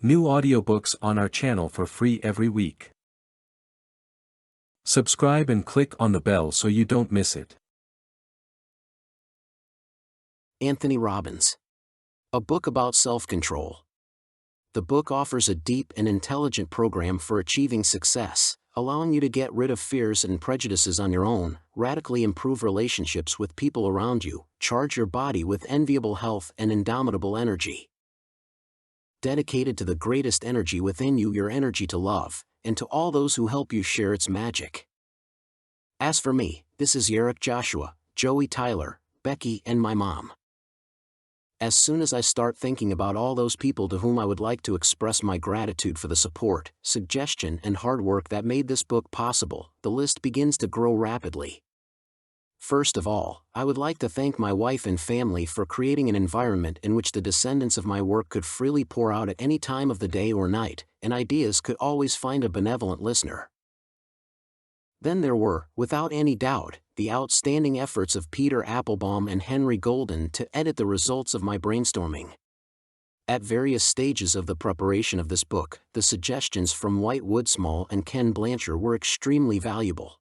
New audiobooks on our channel for free every week. Subscribe and click on the bell so you don't miss it. Tony Robbins. A book about self-control. The book offers a deep and intelligent program for achieving success, allowing you to get rid of fears and prejudices on your own, radically improve relationships with people around you, charge your body with enviable health and indomitable energy. Dedicated to the greatest energy within you, your energy to love, and to all those who help you share its magic. As for me, this is Yerrick Joshua, Joey Tyler, Becky and my mom. As soon as I start thinking about all those people to whom I would like to express my gratitude for the support, suggestion and hard work that made this book possible, the list begins to grow rapidly. First of all, I would like to thank my wife and family for creating an environment in which the descendants of my work could freely pour out at any time of the day or night, and ideas could always find a benevolent listener. Then there were, without any doubt, the outstanding efforts of Peter Applebaum and Henry Golden to edit the results of my brainstorming. At various stages of the preparation of this book, the suggestions from White Woodsmall and Ken Blanchard were extremely valuable.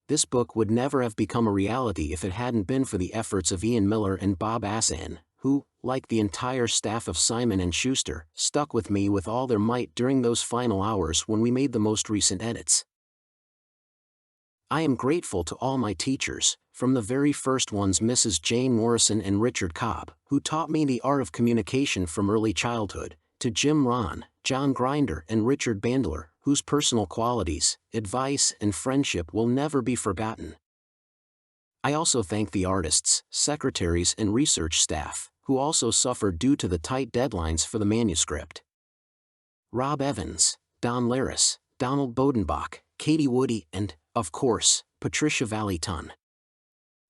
This book would never have become a reality if it hadn't been for the efforts of Ian Miller and Bob Assan, who, like the entire staff of Simon & Schuster, stuck with me with all their might during those final hours when we made the most recent edits. I am grateful to all my teachers, from the very first ones Mrs. Jane Morrison and Richard Cobb, who taught me the art of communication from early childhood, to Jim Rohn, John Grinder and Richard Bandler, whose personal qualities, advice and friendship will never be forgotten. I also thank the artists, secretaries and research staff, who also suffered due to the tight deadlines for the manuscript. Rob Evans, Don Laris, Donald Bodenbach, Katie Woody and, of course, Patricia Valleyton.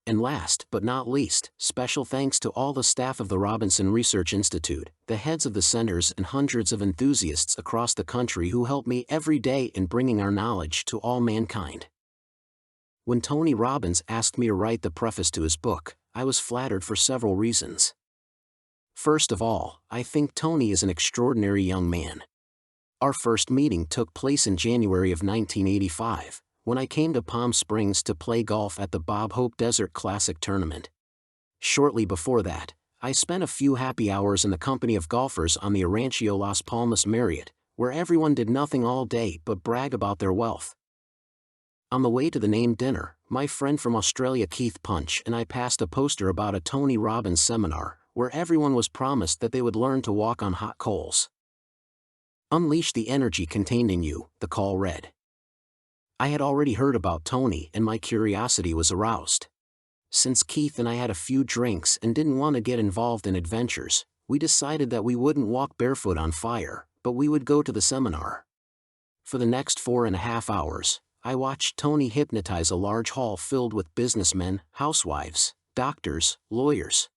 And last but not least, special thanks to all the staff of the Robinson Research Institute, the heads of the centers and hundreds of enthusiasts across the country who help me every day in bringing our knowledge to all mankind. When Tony Robbins asked me to write the preface to his book, I was flattered for several reasons. First of all, I think Tony is an extraordinary young man. Our first meeting took place in January of 1985. When I came to Palm Springs to play golf at the Bob Hope Desert Classic Tournament. Shortly before that, I spent a few happy hours in the company of golfers on the Rancho Las Palmas Marriott, where everyone did nothing all day but brag about their wealth. On the way to the named dinner, my friend from Australia Keith Punch and I passed a poster about a Tony Robbins seminar, where everyone was promised that they would learn to walk on hot coals. Unleash the energy contained in you, the call read. I had already heard about Tony and my curiosity was aroused. Since Keith and I had a few drinks and didn't want to get involved in adventures, we decided that we wouldn't walk barefoot on fire, but we would go to the seminar. For the next 4.5 hours, I watched Tony hypnotize a large hall filled with businessmen, housewives, doctors, lawyers.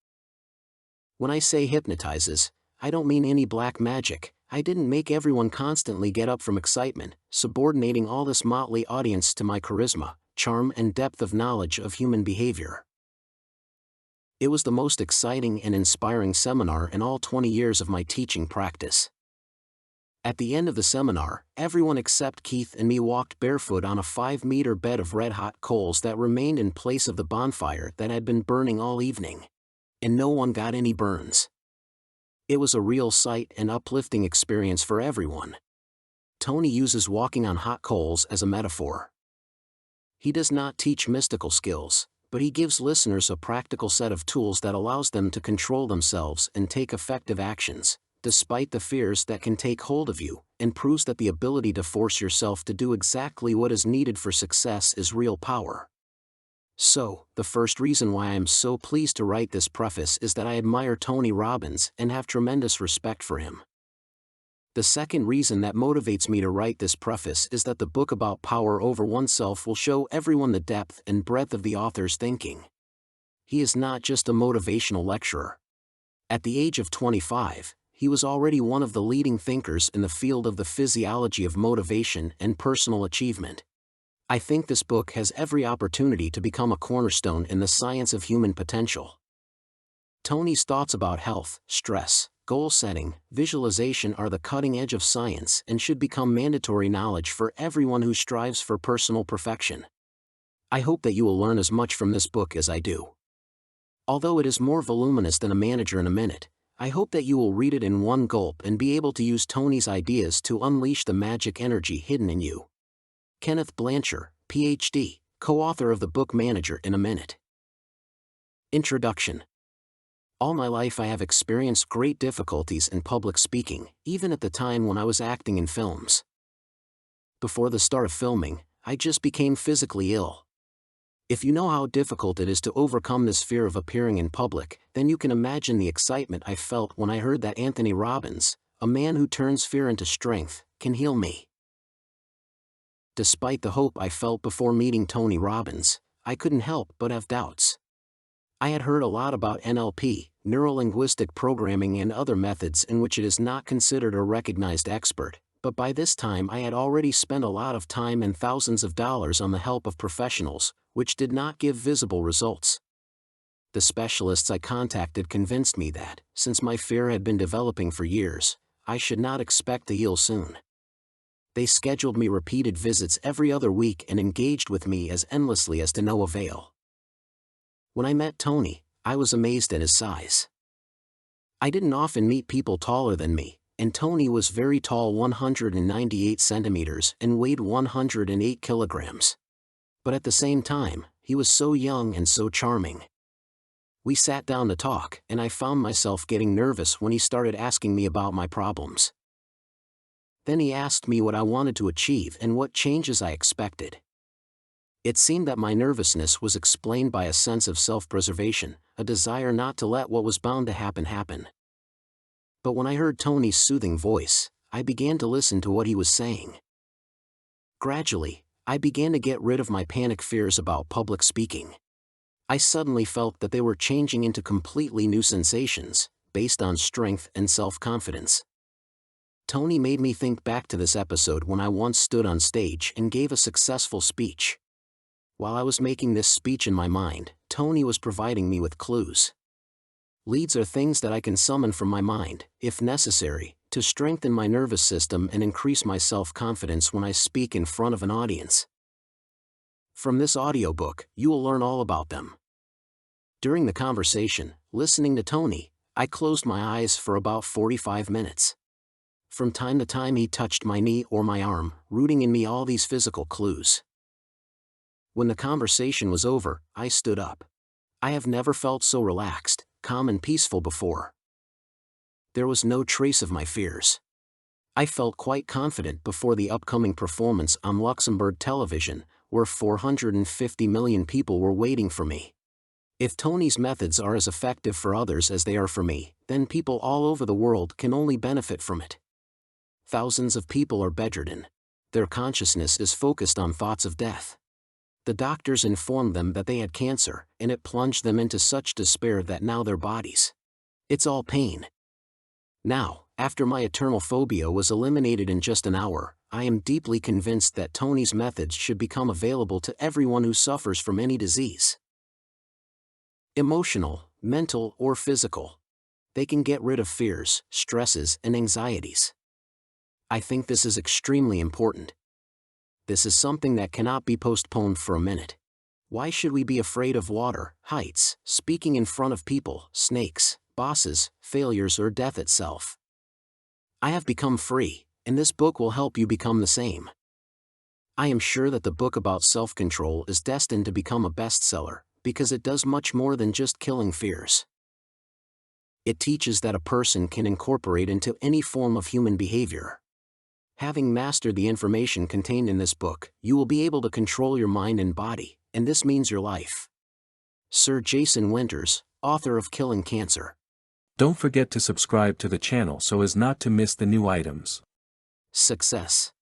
When I say hypnotizes, I don't mean any black magic. I didn't make everyone constantly get up from excitement, subordinating all this motley audience to my charisma, charm and depth of knowledge of human behavior. It was the most exciting and inspiring seminar in all 20 years of my teaching practice. At the end of the seminar, everyone except Keith and me walked barefoot on a 5-meter bed of red-hot coals that remained in place of the bonfire that had been burning all evening. And no one got any burns. It was a real sight and uplifting experience for everyone. Tony uses walking on hot coals as a metaphor. He does not teach mystical skills, but he gives listeners a practical set of tools that allows them to control themselves and take effective actions, despite the fears that can take hold of you, and proves that the ability to force yourself to do exactly what is needed for success is real power. So, the first reason why I am so pleased to write this preface is that I admire Tony Robbins and have tremendous respect for him. The second reason that motivates me to write this preface is that the book about power over oneself will show everyone the depth and breadth of the author's thinking. He is not just a motivational lecturer. At the age of 25, he was already one of the leading thinkers in the field of the physiology of motivation and personal achievement. I think this book has every opportunity to become a cornerstone in the science of human potential. Tony's thoughts about health, stress, Goal setting, visualization are the cutting edge of science and should become mandatory knowledge for everyone who strives for personal perfection. I hope that you will learn as much from this book as I do. Although it is more voluminous than A Manager in a Minute, I hope that you will read it in one gulp and be able to use Tony's ideas to unleash the magic energy hidden in you. Kenneth Blanchard, Ph.D., co-author of the book Manager in a Minute. Introduction. All my life I have experienced great difficulties in public speaking, even at the time when I was acting in films. Before the start of filming, I just became physically ill. If you know how difficult it is to overcome this fear of appearing in public, then you can imagine the excitement I felt when I heard that Tony Robbins, a man who turns fear into strength, can heal me. Despite the hope I felt before meeting Tony Robbins, I couldn't help but have doubts. I had heard a lot about NLP, neuro-linguistic programming, and other methods in which it is not considered a recognized expert, but by this time I had already spent a lot of time and thousands of dollars on the help of professionals, which did not give visible results. The specialists I contacted convinced me that, since my fear had been developing for years, I should not expect to heal soon. They scheduled me repeated visits every other week and engaged with me as endlessly as to no avail. When I met Tony, I was amazed at his size. I didn't often meet people taller than me, and Tony was very tall, 198 centimeters, and weighed 108 kilograms. But at the same time, he was so young and so charming. We sat down to talk, and I found myself getting nervous when he started asking me about my problems. Then he asked me what I wanted to achieve and what changes I expected. It seemed that my nervousness was explained by a sense of self-preservation, a desire not to let what was bound to happen happen. But when I heard Tony's soothing voice, I began to listen to what he was saying. Gradually, I began to get rid of my panic fears about public speaking. I suddenly felt that they were changing into completely new sensations, based on strength and self-confidence. Tony made me think back to this episode when I once stood on stage and gave a successful speech. While I was making this speech in my mind, Tony was providing me with clues. Leads are things that I can summon from my mind, if necessary, to strengthen my nervous system and increase my self-confidence when I speak in front of an audience. From this audiobook, you will learn all about them. During the conversation, listening to Tony, I closed my eyes for about 45 minutes. From time to time he touched my knee or my arm, rooting in me all these physical clues. When the conversation was over, I stood up. I have never felt so relaxed, calm and peaceful before. There was no trace of my fears. I felt quite confident before the upcoming performance on Luxembourg television, where 450 million people were waiting for me. If Tony's methods are as effective for others as they are for me, then people all over the world can only benefit from it. Thousands of people are bedridden. Their consciousness is focused on thoughts of death. The doctors informed them that they had cancer, and it plunged them into such despair that now their bodies. It's all pain. Now, after my eternal phobia was eliminated in just an hour, I am deeply convinced that Tony's methods should become available to everyone who suffers from any disease. Emotional, mental, or physical. They can get rid of fears, stresses, and anxieties. I think this is extremely important. This is something that cannot be postponed for a minute. Why should we be afraid of water, heights, speaking in front of people, snakes, bosses, failures, or death itself? I have become free, and this book will help you become the same. I am sure that the book about self-control is destined to become a bestseller, because it does much more than just killing fears. It teaches that a person can incorporate into any form of human behavior. Having mastered the information contained in this book, you will be able to control your mind and body, and this means your life. Sir Jason Winters, author of Killing Cancer. Don't forget to subscribe to the channel so as not to miss the new items. Success.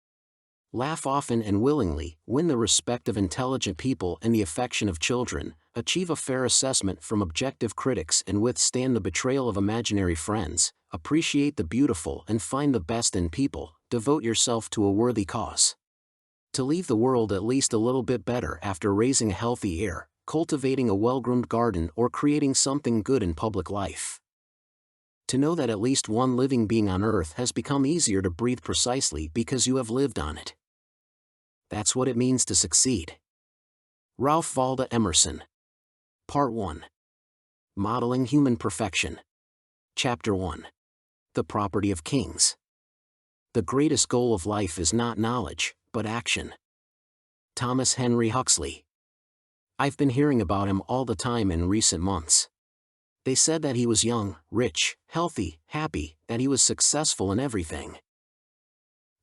Laugh often and willingly, win the respect of intelligent people and the affection of children, achieve a fair assessment from objective critics and withstand the betrayal of imaginary friends, appreciate the beautiful and find the best in people, devote yourself to a worthy cause. To leave the world at least a little bit better after raising a healthy heir, cultivating a well-groomed garden, or creating something good in public life. To know that at least one living being on Earth has become easier to breathe precisely because you have lived on it. That's what it means to succeed. Ralph Waldo Emerson. Part 1. Modeling Human Perfection. Chapter 1. The Property of Kings. The greatest goal of life is not knowledge, but action. Thomas Henry Huxley. I've been hearing about him all the time in recent months. They said that he was young, rich, healthy, happy, that he was successful in everything.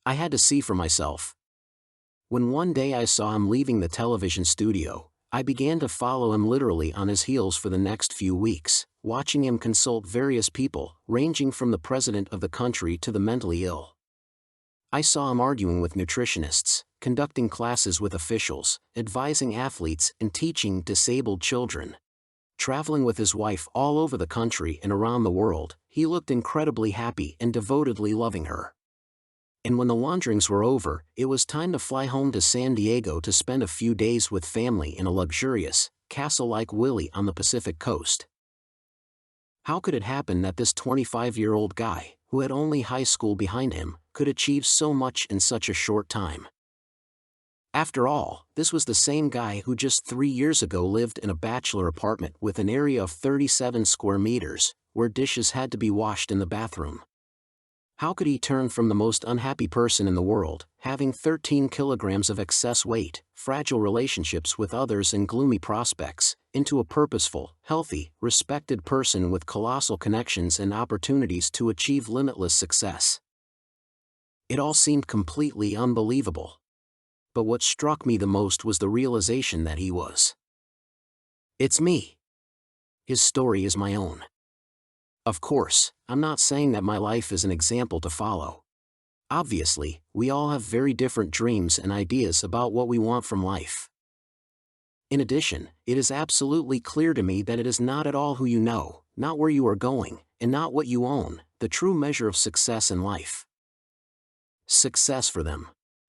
I had to see for myself. When one day I saw him leaving the television studio, I began to follow him literally on his heels for the next few weeks, watching him consult various people, ranging from the president of the country to the mentally ill. I saw him arguing with nutritionists, conducting classes with officials, advising athletes, and teaching disabled children. Traveling with his wife all over the country and around the world, he looked incredibly happy and devotedly loving her. And when the wanderings were over, it was time to fly home to San Diego to spend a few days with family in a luxurious, castle-like villa on the Pacific coast. How could it happen that this 25-year-old guy, who had only high school behind him, could achieve so much in such a short time? After all, this was the same guy who just 3 years ago lived in a bachelor apartment with an area of 37 square meters, where dishes had to be washed in the bathroom. How could he turn from the most unhappy person in the world, having 13 kilograms of excess weight, fragile relationships with others and gloomy prospects, into a purposeful, healthy, respected person with colossal connections and opportunities to achieve limitless success? It all seemed completely unbelievable. But what struck me the most was the realization that he was. It's me. His story is my own. Of course, I'm not saying that my life is an example to follow. Obviously, we all have very different dreams and ideas about what we want from life. In addition, it is absolutely clear to me that it is not at all who you know, not where you are going, and not what you own, the true measure of success in life. Success for them.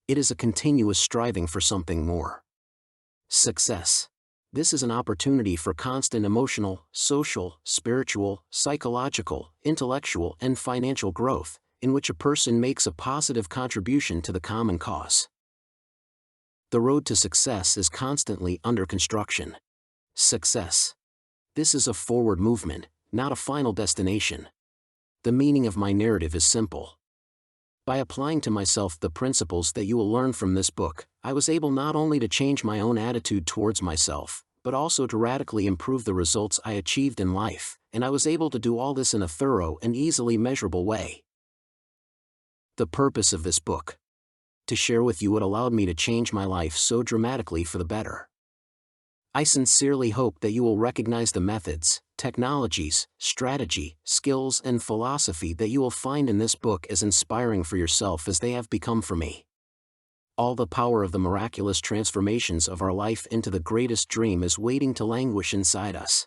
It is a continuous striving for something more. Success. This is an opportunity for constant emotional, social, spiritual, psychological, intellectual, and financial growth, in which a person makes a positive contribution to the common cause. The road to success is constantly under construction. Success. This is a forward movement, not a final destination. The meaning of my narrative is simple. By applying to myself the principles that you will learn from this book, I was able not only to change my own attitude towards myself, but also to radically improve the results I achieved in life, and I was able to do all this in a thorough and easily measurable way. The purpose of this book. To share with you what allowed me to change my life so dramatically for the better. I sincerely hope that you will recognize the methods, technologies, strategy, skills, and philosophy that you will find in this book as inspiring for yourself as they have become for me. All the power of the miraculous transformations of our life into the greatest dream is waiting to languish inside us.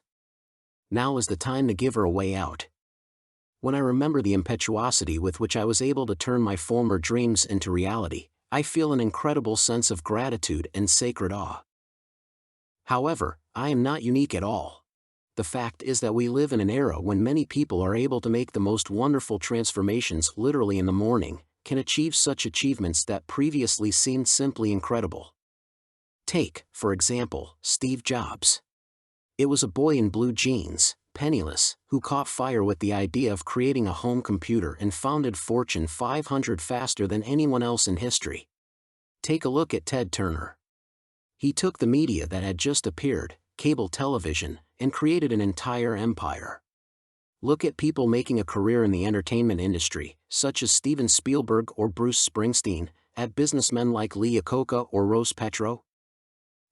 Now is the time to give her a way out. When I remember the impetuosity with which I was able to turn my former dreams into reality, I feel an incredible sense of gratitude and sacred awe. However, I am not unique at all. The fact is that we live in an era when many people are able to make the most wonderful transformations literally in the morning, can achieve such achievements that previously seemed simply incredible. Take, for example, Steve Jobs. It was a boy in blue jeans, penniless, who caught fire with the idea of creating a home computer and founded Fortune 500 faster than anyone else in history. Take a look at Ted Turner. He took the media that had just appeared, cable television, and created an entire empire. Look at people making a career in the entertainment industry, such as Steven Spielberg or Bruce Springsteen, at businessmen like Lee Iacocca or Ross Perot.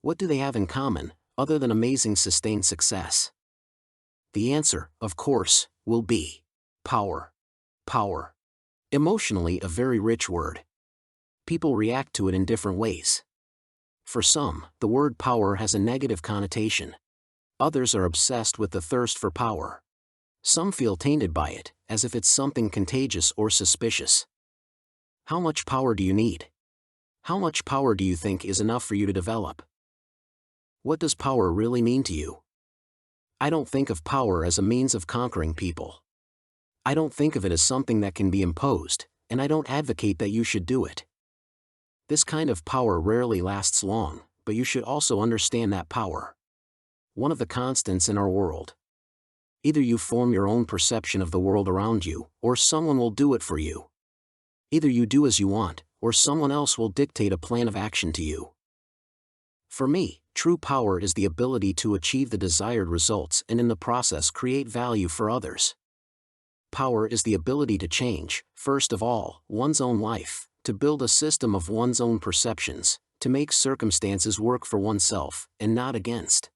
What do they have in common, other than amazing sustained success? The answer, of course, will be power. Power. Emotionally a very rich word. People react to it in different ways. For some, the word power has a negative connotation. Others are obsessed with the thirst for power. Some feel tainted by it, as if it's something contagious or suspicious. How much power do you need? How much power do you think is enough for you to develop? What does power really mean to you? I don't think of power as a means of conquering people. I don't think of it as something that can be imposed, and I don't advocate that you should do it. This kind of power rarely lasts long, but you should also understand that power. One of the constants in our world. Either you form your own perception of the world around you, or someone will do it for you. Either you do as you want, or someone else will dictate a plan of action to you. For me, true power is the ability to achieve the desired results and in the process create value for others. Power is the ability to change, first of all, one's own life, to build a system of one's own perceptions, to make circumstances work for oneself, and not against.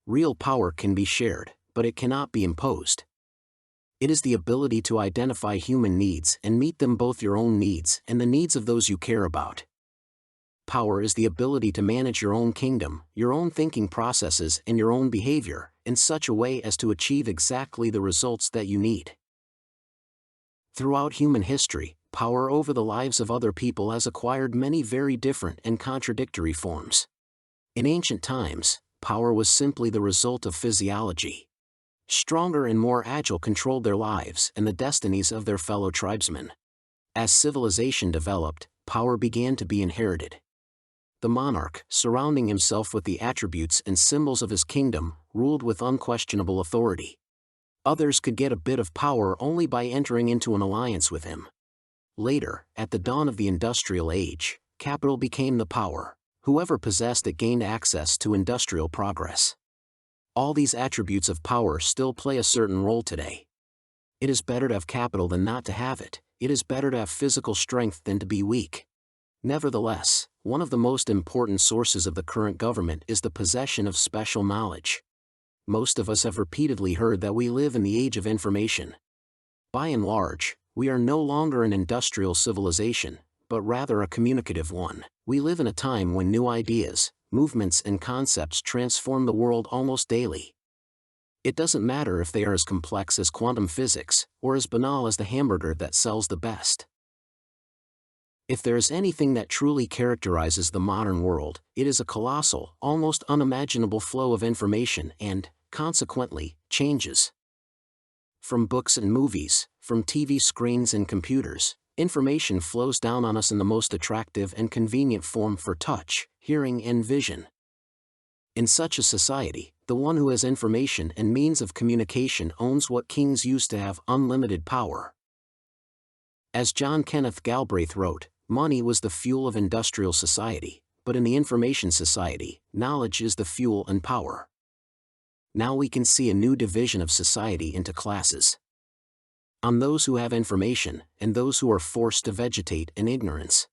Real power can be shared, but it cannot be imposed. It is the ability to identify human needs and meet them, both your own needs and the needs of those you care about. Power is the ability to manage your own kingdom, your own thinking processes and your own behavior, in such a way as to achieve exactly the results that you need. Throughout human history, power over the lives of other people has acquired many very different and contradictory forms. In ancient times, power was simply the result of physiology. Stronger and more agile controlled their lives and the destinies of their fellow tribesmen. As civilization developed, power began to be inherited. The monarch, surrounding himself with the attributes and symbols of his kingdom, ruled with unquestionable authority. Others could get a bit of power only by entering into an alliance with him. Later, at the dawn of the industrial age, capital became the power. Whoever possessed it gained access to industrial progress. All these attributes of power still play a certain role today. It is better to have capital than not to have it. It is better to have physical strength than to be weak. Nevertheless, one of the most important sources of the current government is the possession of special knowledge. Most of us have repeatedly heard that we live in the age of information. By and large, we are no longer an industrial civilization, but rather a communicative one. We live in a time when new ideas, movements and concepts transform the world almost daily. It doesn't matter if they are as complex as quantum physics, or as banal as the hamburger that sells the best. If there is anything that truly characterizes the modern world, it is a colossal, almost unimaginable flow of information and, consequently, changes. From books and movies, from TV screens and computers, information flows down on us in the most attractive and convenient form for touch, hearing and vision. In such a society, the one who has information and means of communication owns what kings used to have: unlimited power. As John Kenneth Galbraith wrote, money was the fuel of industrial society, but in the information society, knowledge is the fuel and power. Now we can see a new division of society into classes. On those who have information, and those who are forced to vegetate in ignorance.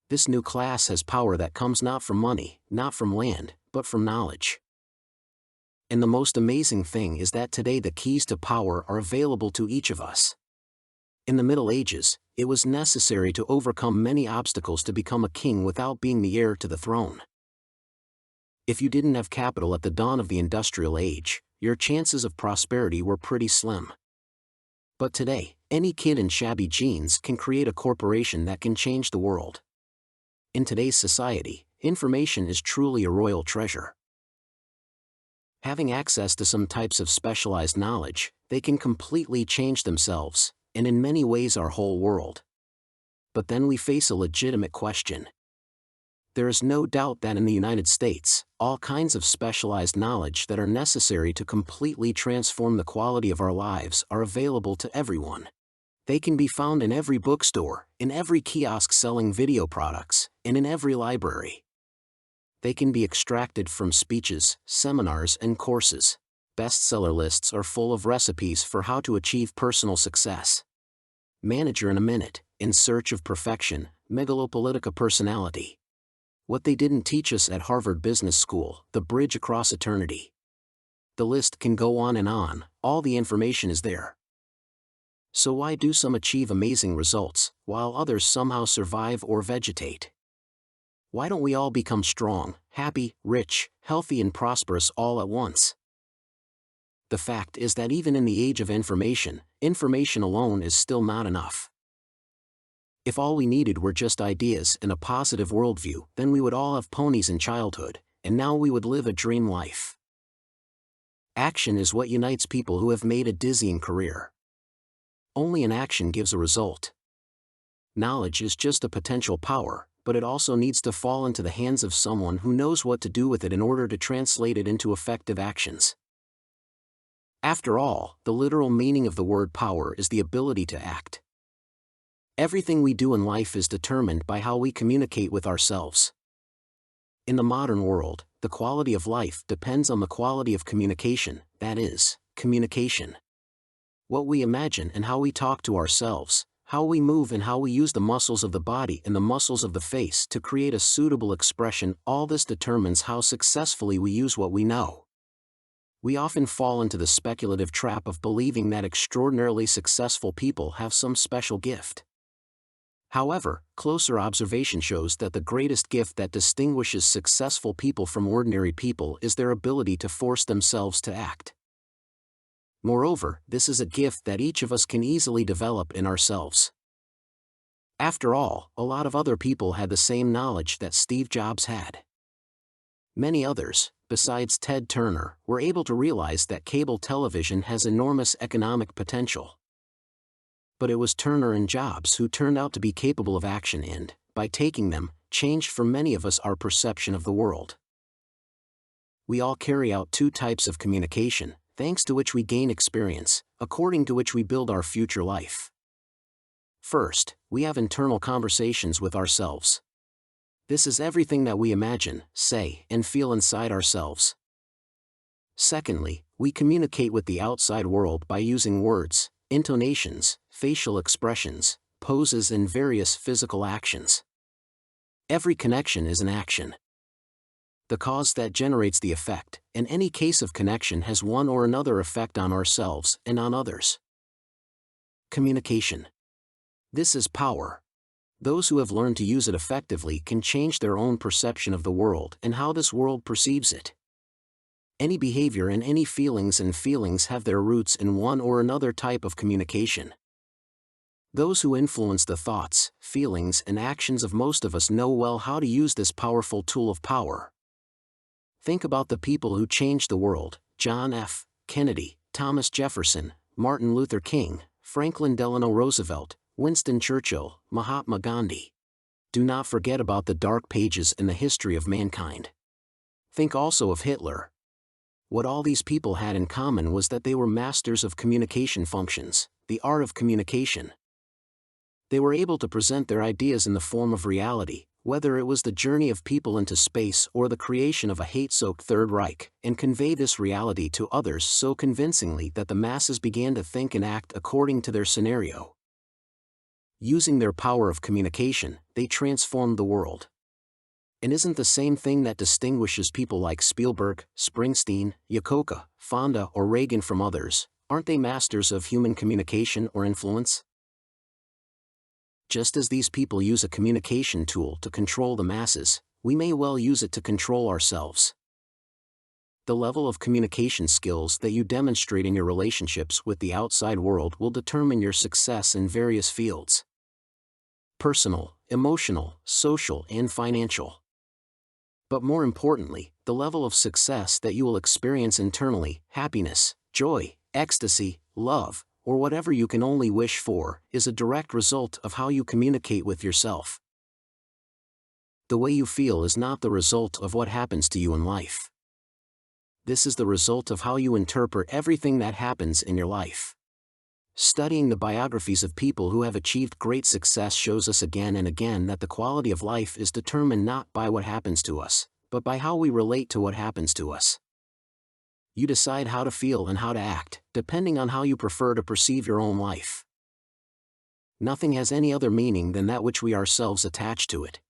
This new class has power that comes not from money, not from land, but from knowledge. And the most amazing thing is that today the keys to power are available to each of us. In the Middle Ages, it was necessary to overcome many obstacles to become a king without being the heir to the throne. If you didn't have capital at the dawn of the industrial age, your chances of prosperity were pretty slim. But today, any kid in shabby jeans can create a corporation that can change the world. In today's society, information is truly a royal treasure. Having access to some types of specialized knowledge, they can completely change themselves, and in many ways our whole world. But then we face a legitimate question. There is no doubt that in the United States, all kinds of specialized knowledge that are necessary to completely transform the quality of our lives are available to everyone. They can be found in every bookstore, in every kiosk selling video products, and in every library. They can be extracted from speeches, seminars, and courses. Bestseller lists are full of recipes for how to achieve personal success. Manager in a Minute, In Search of Perfection, Megalopolitica Personality. What They Didn't Teach Us at Harvard Business School, The Bridge Across Eternity. The list can go on and on, all the information is there. So why do some achieve amazing results, while others somehow survive or vegetate? Why don't we all become strong, happy, rich, healthy and prosperous all at once? The fact is that even in the age of information, information alone is still not enough. If all we needed were just ideas and a positive worldview, then we would all have ponies in childhood, and now we would live a dream life. Action is what unites people who have made a dizzying career. Only an action gives a result. Knowledge is just a potential power, but it also needs to fall into the hands of someone who knows what to do with it in order to translate it into effective actions. After all, the literal meaning of the word power is the ability to act. Everything we do in life is determined by how we communicate with ourselves. In the modern world, the quality of life depends on the quality of communication, that is, communication. What we imagine and how we talk to ourselves, how we move and how we use the muscles of the body and the muscles of the face to create a suitable expression, all this determines how successfully we use what we know. We often fall into the speculative trap of believing that extraordinarily successful people have some special gift. However, closer observation shows that the greatest gift that distinguishes successful people from ordinary people is their ability to force themselves to act. Moreover, this is a gift that each of us can easily develop in ourselves. After all, a lot of other people had the same knowledge that Steve Jobs had. Many others, besides Ted Turner, were able to realize that cable television has enormous economic potential. But it was Turner and Jobs who turned out to be capable of action and, by taking them, changed for many of us our perception of the world. We all carry out two types of communication, thanks to which we gain experience, according to which we build our future life. First, we have internal conversations with ourselves. This is everything that we imagine, say, and feel inside ourselves. Secondly, we communicate with the outside world by using words, intonations, facial expressions, poses and various physical actions. Every connection is an action. The cause that generates the effect, and any case of connection has one or another effect on ourselves and on others. Communication. This is power. Those who have learned to use it effectively can change their own perception of the world and how this world perceives it. Any behavior and any feelings have their roots in one or another type of communication. Those who influence the thoughts, feelings and actions of most of us know well how to use this powerful tool of power. Think about the people who changed the world: John F. Kennedy, Thomas Jefferson, Martin Luther King, Franklin Delano Roosevelt, Winston Churchill, Mahatma Gandhi. Do not forget about the dark pages in the history of mankind. Think also of Hitler. What all these people had in common was that they were masters of communication functions, the art of communication. They were able to present their ideas in the form of reality, whether it was the journey of people into space or the creation of a hate-soaked Third Reich, and convey this reality to others so convincingly that the masses began to think and act according to their scenario. Using their power of communication, they transformed the world. And isn't the same thing that distinguishes people like Spielberg, Springsteen, Yakoka, Fonda or Reagan from others? Aren't they masters of human communication or influence? Just as these people use a communication tool to control the masses, we may well use it to control ourselves. The level of communication skills that you demonstrate in your relationships with the outside world will determine your success in various fields: personal, emotional, social, and financial. But more importantly, the level of success that you will experience internally, happiness, joy, ecstasy, love, or whatever you can only wish for, is a direct result of how you communicate with yourself. The way you feel is not the result of what happens to you in life. This is the result of how you interpret everything that happens in your life. Studying the biographies of people who have achieved great success shows us again and again that the quality of life is determined not by what happens to us, but by how we relate to what happens to us. You decide how to feel and how to act, depending on how you prefer to perceive your own life. Nothing has any other meaning than that which we ourselves attach to it.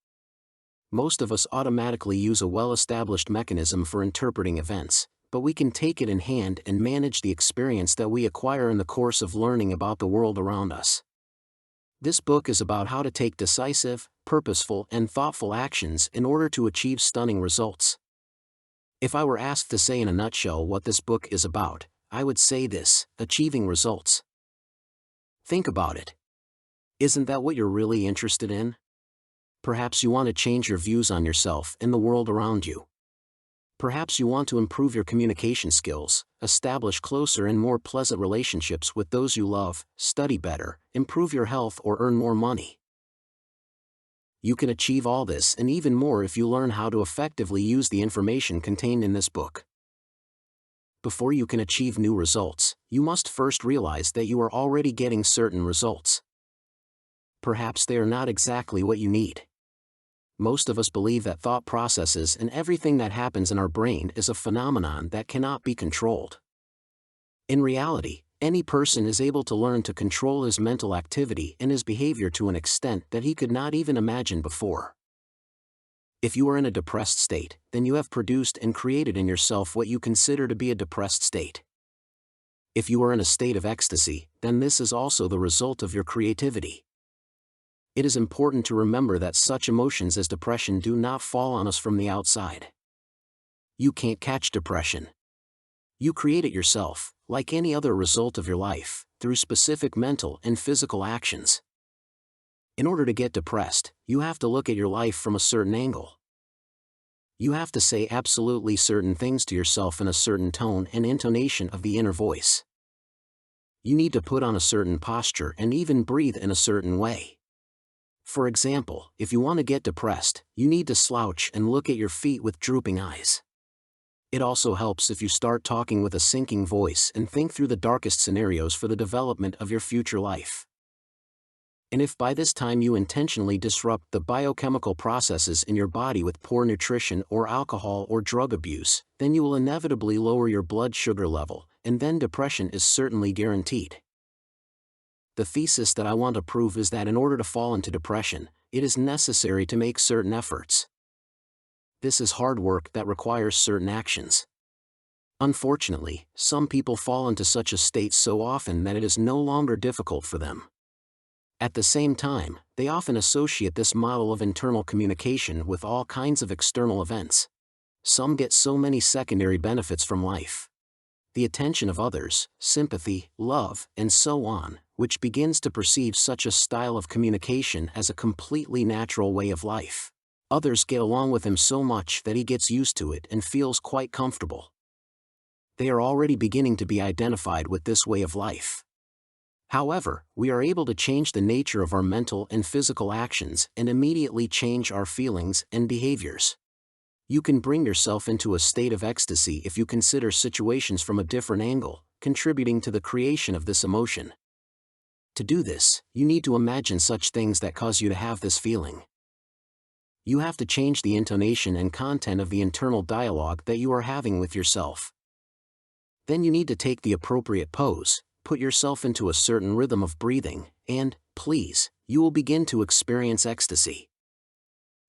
Most of us automatically use a well-established mechanism for interpreting events, but we can take it in hand and manage the experience that we acquire in the course of learning about the world around us. This book is about how to take decisive, purposeful, and thoughtful actions in order to achieve stunning results. If I were asked to say in a nutshell what this book is about, I would say this: achieving results. Think about it. Isn't that what you're really interested in? Perhaps you want to change your views on yourself and the world around you. Perhaps you want to improve your communication skills, establish closer and more pleasant relationships with those you love, study better, improve your health, or earn more money. You can achieve all this and even more if you learn how to effectively use the information contained in this book. Before you can achieve new results, you must first realize that you are already getting certain results. Perhaps they are not exactly what you need. Most of us believe that thought processes and everything that happens in our brain is a phenomenon that cannot be controlled. In reality, any person is able to learn to control his mental activity and his behavior to an extent that he could not even imagine before. If you are in a depressed state, then you have produced and created in yourself what you consider to be a depressed state. If you are in a state of ecstasy, then this is also the result of your creativity. It is important to remember that such emotions as depression do not fall on us from the outside. You can't catch depression. You create it yourself, like any other result of your life, through specific mental and physical actions. In order to get depressed, you have to look at your life from a certain angle. You have to say absolutely certain things to yourself in a certain tone and intonation of the inner voice. You need to put on a certain posture and even breathe in a certain way. For example, if you want to get depressed, you need to slouch and look at your feet with drooping eyes. It also helps if you start talking with a sinking voice and think through the darkest scenarios for the development of your future life. And if by this time you intentionally disrupt the biochemical processes in your body with poor nutrition or alcohol or drug abuse, then you will inevitably lower your blood sugar level, and then depression is certainly guaranteed. The thesis that I want to prove is that in order to fall into depression, it is necessary to make certain efforts. This is hard work that requires certain actions. Unfortunately, some people fall into such a state so often that it is no longer difficult for them. At the same time, they often associate this model of internal communication with all kinds of external events. Some get so many secondary benefits from life. The attention of others, sympathy, love, and so on, which begins to perceive such a style of communication as a completely natural way of life. Others get along with him so much that he gets used to it and feels quite comfortable. They are already beginning to be identified with this way of life. However, we are able to change the nature of our mental and physical actions and immediately change our feelings and behaviors. You can bring yourself into a state of ecstasy if you consider situations from a different angle, contributing to the creation of this emotion. To do this, you need to imagine such things that cause you to have this feeling. You have to change the intonation and content of the internal dialogue that you are having with yourself. Then you need to take the appropriate pose, put yourself into a certain rhythm of breathing, and, please, you will begin to experience ecstasy.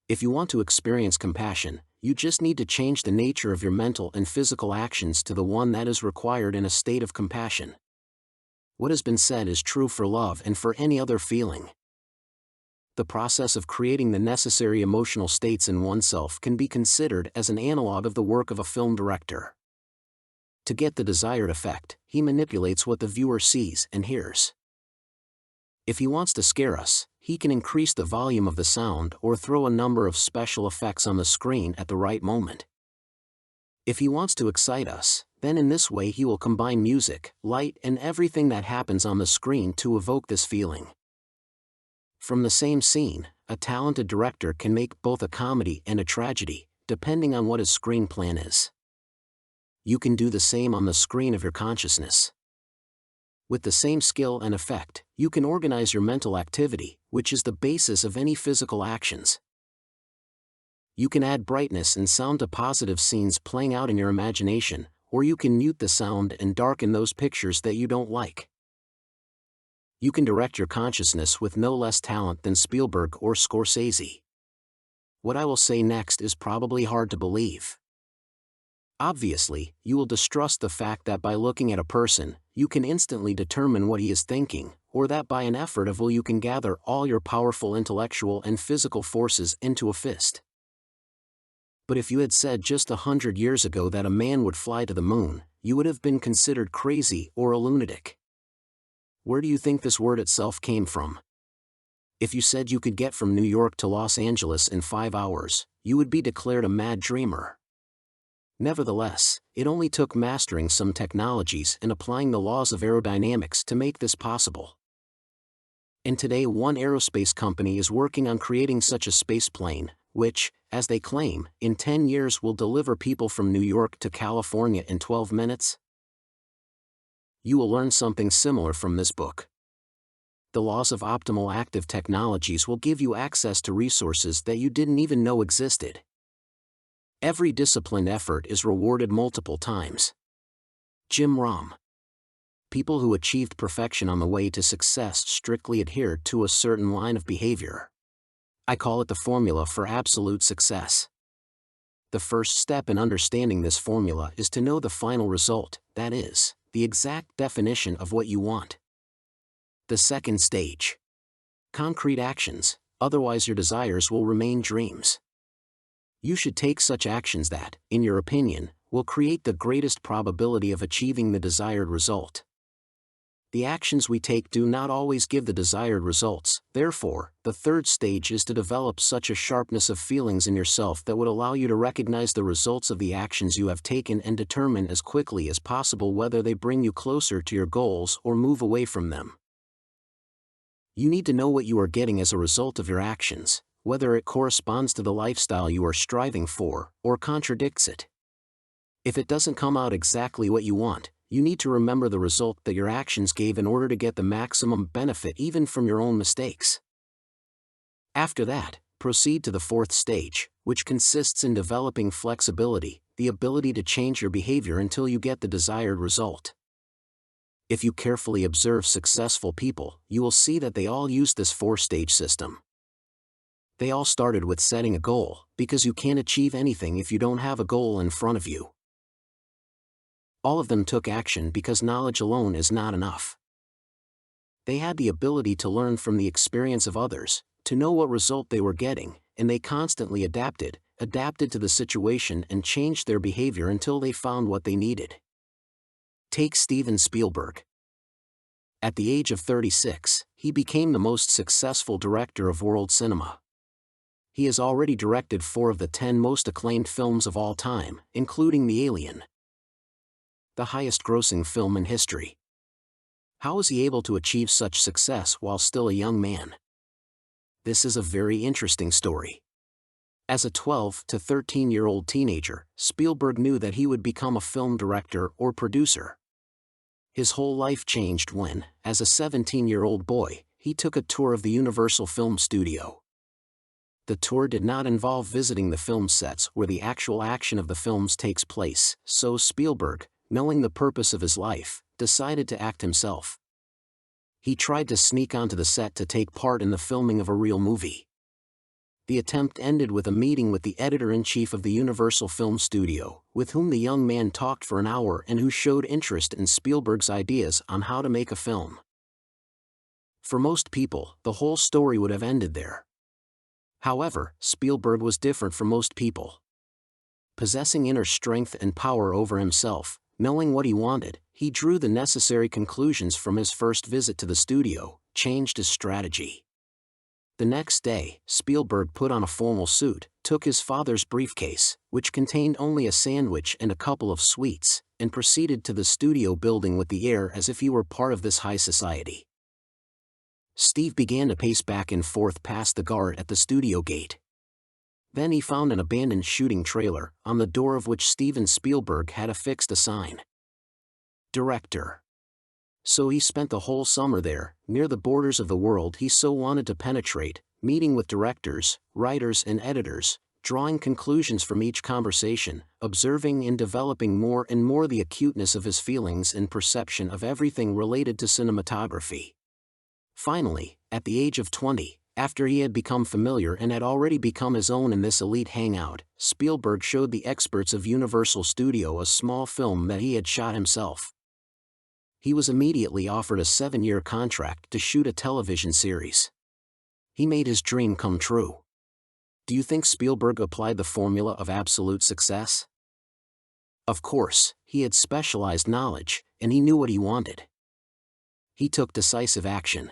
If you want to experience compassion, you just need to change the nature of your mental and physical actions to the one that is required in a state of compassion. What has been said is true for love and for any other feeling. The process of creating the necessary emotional states in oneself can be considered as an analog of the work of a film director. To get the desired effect, he manipulates what the viewer sees and hears. If he wants to scare us, he can increase the volume of the sound or throw a number of special effects on the screen at the right moment. If he wants to excite us, then in this way he will combine music, light, and everything that happens on the screen to evoke this feeling. From the same scene, a talented director can make both a comedy and a tragedy, depending on what his screen plan is. You can do the same on the screen of your consciousness. With the same skill and effect, you can organize your mental activity, which is the basis of any physical actions. You can add brightness and sound to positive scenes playing out in your imagination, or you can mute the sound and darken those pictures that you don't like. You can direct your consciousness with no less talent than Spielberg or Scorsese. What I will say next is probably hard to believe. Obviously, you will distrust the fact that by looking at a person, you can instantly determine what he is thinking, or that by an effort of will you can gather all your powerful intellectual and physical forces into a fist. But if you had said just 100 years ago that a man would fly to the moon, you would have been considered crazy or a lunatic. Where do you think this word itself came from? If you said you could get from New York to Los Angeles in 5 hours, you would be declared a mad dreamer. Nevertheless, it only took mastering some technologies and applying the laws of aerodynamics to make this possible. And today one aerospace company is working on creating such a space plane, which, as they claim, in 10 years will deliver people from New York to California in 12 minutes. You will learn something similar from this book. The laws of optimal active technologies will give you access to resources that you didn't even know existed. Every disciplined effort is rewarded multiple times. Jim Rohn. People who achieved perfection on the way to success strictly adhered to a certain line of behavior. I call it the formula for absolute success. The first step in understanding this formula is to know the final result, that is, the exact definition of what you want. The second stage. Concrete actions, otherwise your desires will remain dreams. You should take such actions that, in your opinion, will create the greatest probability of achieving the desired result. The actions we take do not always give the desired results, therefore, the third stage is to develop such a sharpness of feelings in yourself that would allow you to recognize the results of the actions you have taken and determine as quickly as possible whether they bring you closer to your goals or move away from them. You need to know what you are getting as a result of your actions, whether it corresponds to the lifestyle you are striving for, or contradicts it. If it doesn't come out exactly what you want, you need to remember the result that your actions gave in order to get the maximum benefit even from your own mistakes. After that, proceed to the fourth stage, which consists in developing flexibility, the ability to change your behavior until you get the desired result. If you carefully observe successful people, you will see that they all use this four-stage system. They all started with setting a goal, because you can't achieve anything if you don't have a goal in front of you. All of them took action because knowledge alone is not enough. They had the ability to learn from the experience of others, to know what result they were getting, and they constantly adapted to the situation and changed their behavior until they found what they needed. Take Steven Spielberg. At the age of 36, he became the most successful director of world cinema. He has already directed 4 of the 10 most acclaimed films of all time, including The Alien, the highest-grossing film in history. How was he able to achieve such success while still a young man? This is a very interesting story. As a 12 to 13-year-old teenager, Spielberg knew that he would become a film director or producer. His whole life changed when, as a 17-year-old boy, he took a tour of the Universal Film Studio. The tour did not involve visiting the film sets where the actual action of the films takes place, so Spielberg, knowing the purpose of his life, decided to act himself. He tried to sneak onto the set to take part in the filming of a real movie. The attempt ended with a meeting with the editor-in-chief of the Universal Film Studio, with whom the young man talked for an hour and who showed interest in Spielberg's ideas on how to make a film. For most people, the whole story would have ended there. However, Spielberg was different from most people. Possessing inner strength and power over himself, knowing what he wanted, he drew the necessary conclusions from his first visit to the studio, changed his strategy. The next day, Spielberg put on a formal suit, took his father's briefcase, which contained only a sandwich and a couple of sweets, and proceeded to the studio building with the air as if he were part of this high society. Steve began to pace back and forth past the guard at the studio gate. Then he found an abandoned shooting trailer, on the door of which Steven Spielberg had affixed a sign. Director. So he spent the whole summer there, near the borders of the world he so wanted to penetrate, meeting with directors, writers and editors, drawing conclusions from each conversation, observing and developing more and more the acuteness of his feelings and perception of everything related to cinematography. Finally, at the age of 20, after he had become familiar and had already become his own in this elite hangout, Spielberg showed the experts of Universal Studio a small film that he had shot himself. He was immediately offered a 7-year contract to shoot a television series. He made his dream come true. Do you think Spielberg applied the formula of absolute success? Of course, he had specialized knowledge, and he knew what he wanted. He took decisive action.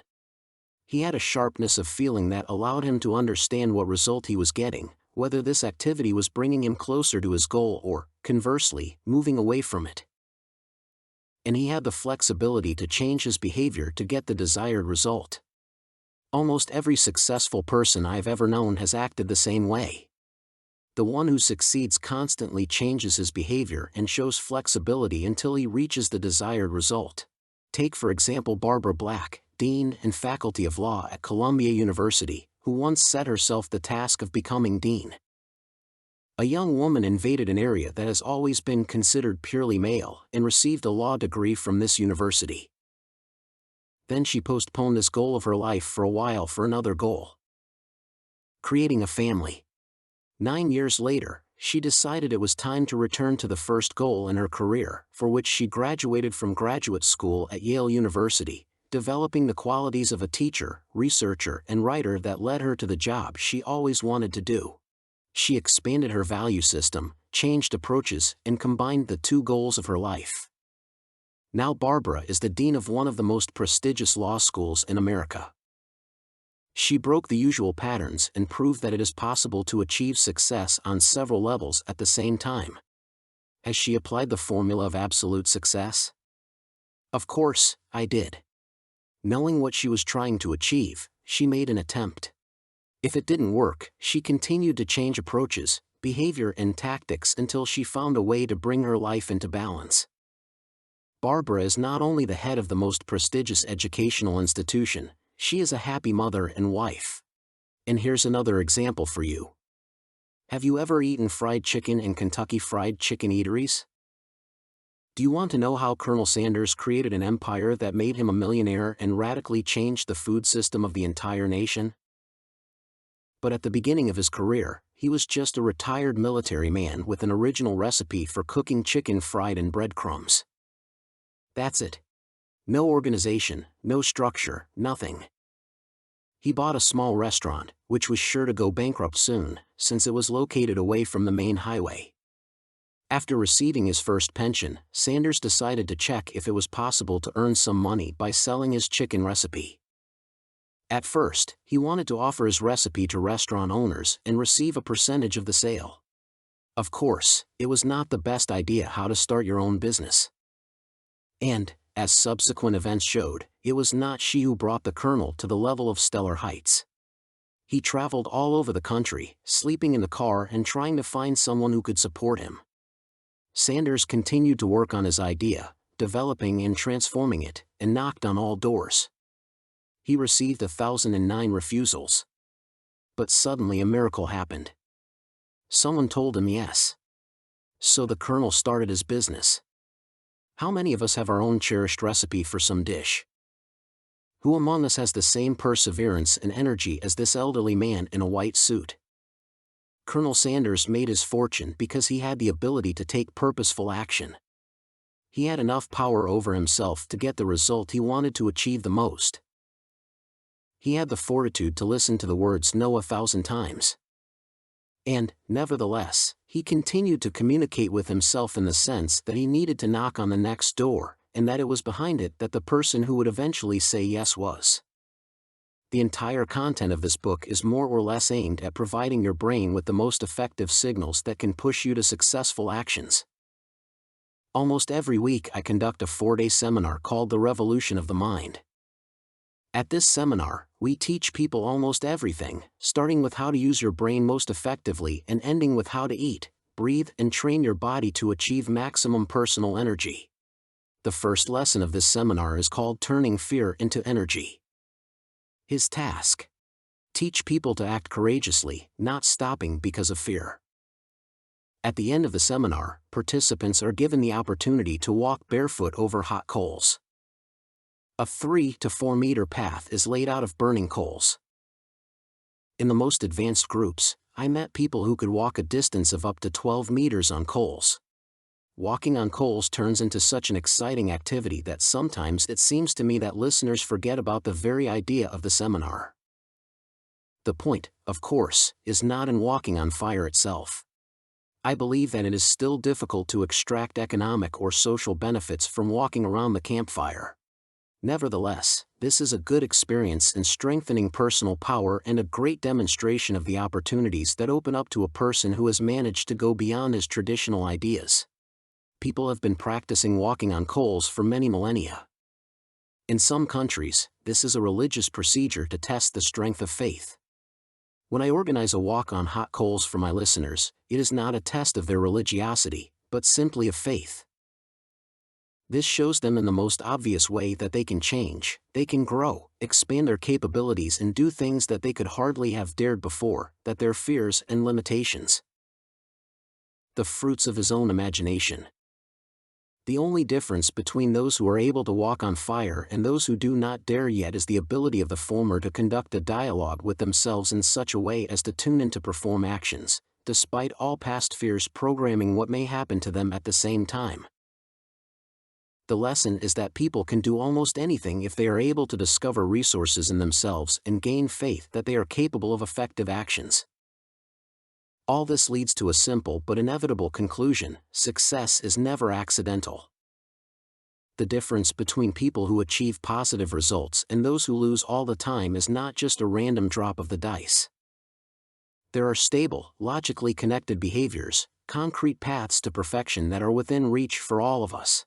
He had a sharpness of feeling that allowed him to understand what result he was getting, whether this activity was bringing him closer to his goal or, conversely, moving away from it. And he had the flexibility to change his behavior to get the desired result. Almost every successful person I've ever known has acted the same way. The one who succeeds constantly changes his behavior and shows flexibility until he reaches the desired result. Take for example Barbara Black, Dean and Faculty of Law at Columbia University, who once set herself the task of becoming dean. A young woman invaded an area that has always been considered purely male and received a law degree from this university. Then she postponed this goal of her life for a while for another goal: creating a family. 9 years later, she decided it was time to return to the first goal in her career, for which she graduated from graduate school at Yale University, developing the qualities of a teacher, researcher, and writer that led her to the job she always wanted to do. She expanded her value system, changed approaches, and combined the two goals of her life. Now Barbara is the dean of one of the most prestigious law schools in America. She broke the usual patterns and proved that it is possible to achieve success on several levels at the same time. Has she applied the formula of absolute success? Of course, I did. Knowing what she was trying to achieve, she made an attempt. If it didn't work, she continued to change approaches, behavior, and tactics until she found a way to bring her life into balance. Barbara is not only the head of the most prestigious educational institution, she is a happy mother and wife. And here's another example for you. Have you ever eaten fried chicken in Kentucky Fried Chicken eateries? Do you want to know how Colonel Sanders created an empire that made him a millionaire and radically changed the food system of the entire nation? But at the beginning of his career, he was just a retired military man with an original recipe for cooking chicken fried in breadcrumbs. That's it. No organization, no structure, nothing. He bought a small restaurant, which was sure to go bankrupt soon, since it was located away from the main highway. After receiving his first pension, Sanders decided to check if it was possible to earn some money by selling his chicken recipe. At first, he wanted to offer his recipe to restaurant owners and receive a percentage of the sale. Of course, it was not the best idea how to start your own business. And, as subsequent events showed, it was not she who brought the Colonel to the level of stellar heights. He traveled all over the country, sleeping in the car and trying to find someone who could support him. Sanders continued to work on his idea, developing and transforming it, and knocked on all doors. He received 1,009 refusals. But suddenly a miracle happened. Someone told him yes. So the Colonel started his business. How many of us have our own cherished recipe for some dish? Who among us has the same perseverance and energy as this elderly man in a white suit? Colonel Sanders made his fortune because he had the ability to take purposeful action. He had enough power over himself to get the result he wanted to achieve the most. He had the fortitude to listen to the words no 1,000 times. And, nevertheless, he continued to communicate with himself in the sense that he needed to knock on the next door, and that it was behind it that the person who would eventually say yes was. The entire content of this book is more or less aimed at providing your brain with the most effective signals that can push you to successful actions. Almost every week I conduct a 4-day seminar called The Revolution of the Mind. At this seminar, we teach people almost everything, starting with how to use your brain most effectively and ending with how to eat, breathe, and train your body to achieve maximum personal energy. The first lesson of this seminar is called Turning Fear into Energy. His task: teach people to act courageously, not stopping because of fear. At the end of the seminar, participants are given the opportunity to walk barefoot over hot coals. A 3 to 4 meter path is laid out of burning coals. In the most advanced groups, I met people who could walk a distance of up to 12 meters on coals. Walking on coals turns into such an exciting activity that sometimes it seems to me that listeners forget about the very idea of the seminar. The point, of course, is not in walking on fire itself. I believe that it is still difficult to extract economic or social benefits from walking around the campfire. Nevertheless, this is a good experience in strengthening personal power and a great demonstration of the opportunities that open up to a person who has managed to go beyond his traditional ideas. People have been practicing walking on coals for many millennia. In some countries, this is a religious procedure to test the strength of faith. When I organize a walk on hot coals for my listeners, it is not a test of their religiosity, but simply of faith. This shows them in the most obvious way that they can change, they can grow, expand their capabilities and do things that they could hardly have dared before, that their fears and limitations. The fruits of his own imagination. The only difference between those who are able to walk on fire and those who do not dare yet is the ability of the former to conduct a dialogue with themselves in such a way as to tune in to perform actions, despite all past fears programming what may happen to them at the same time. The lesson is that people can do almost anything if they are able to discover resources in themselves and gain faith that they are capable of effective actions. All this leads to a simple but inevitable conclusion: success is never accidental. The difference between people who achieve positive results and those who lose all the time is not just a random drop of the dice. There are stable, logically connected behaviors, concrete paths to perfection that are within reach for all of us.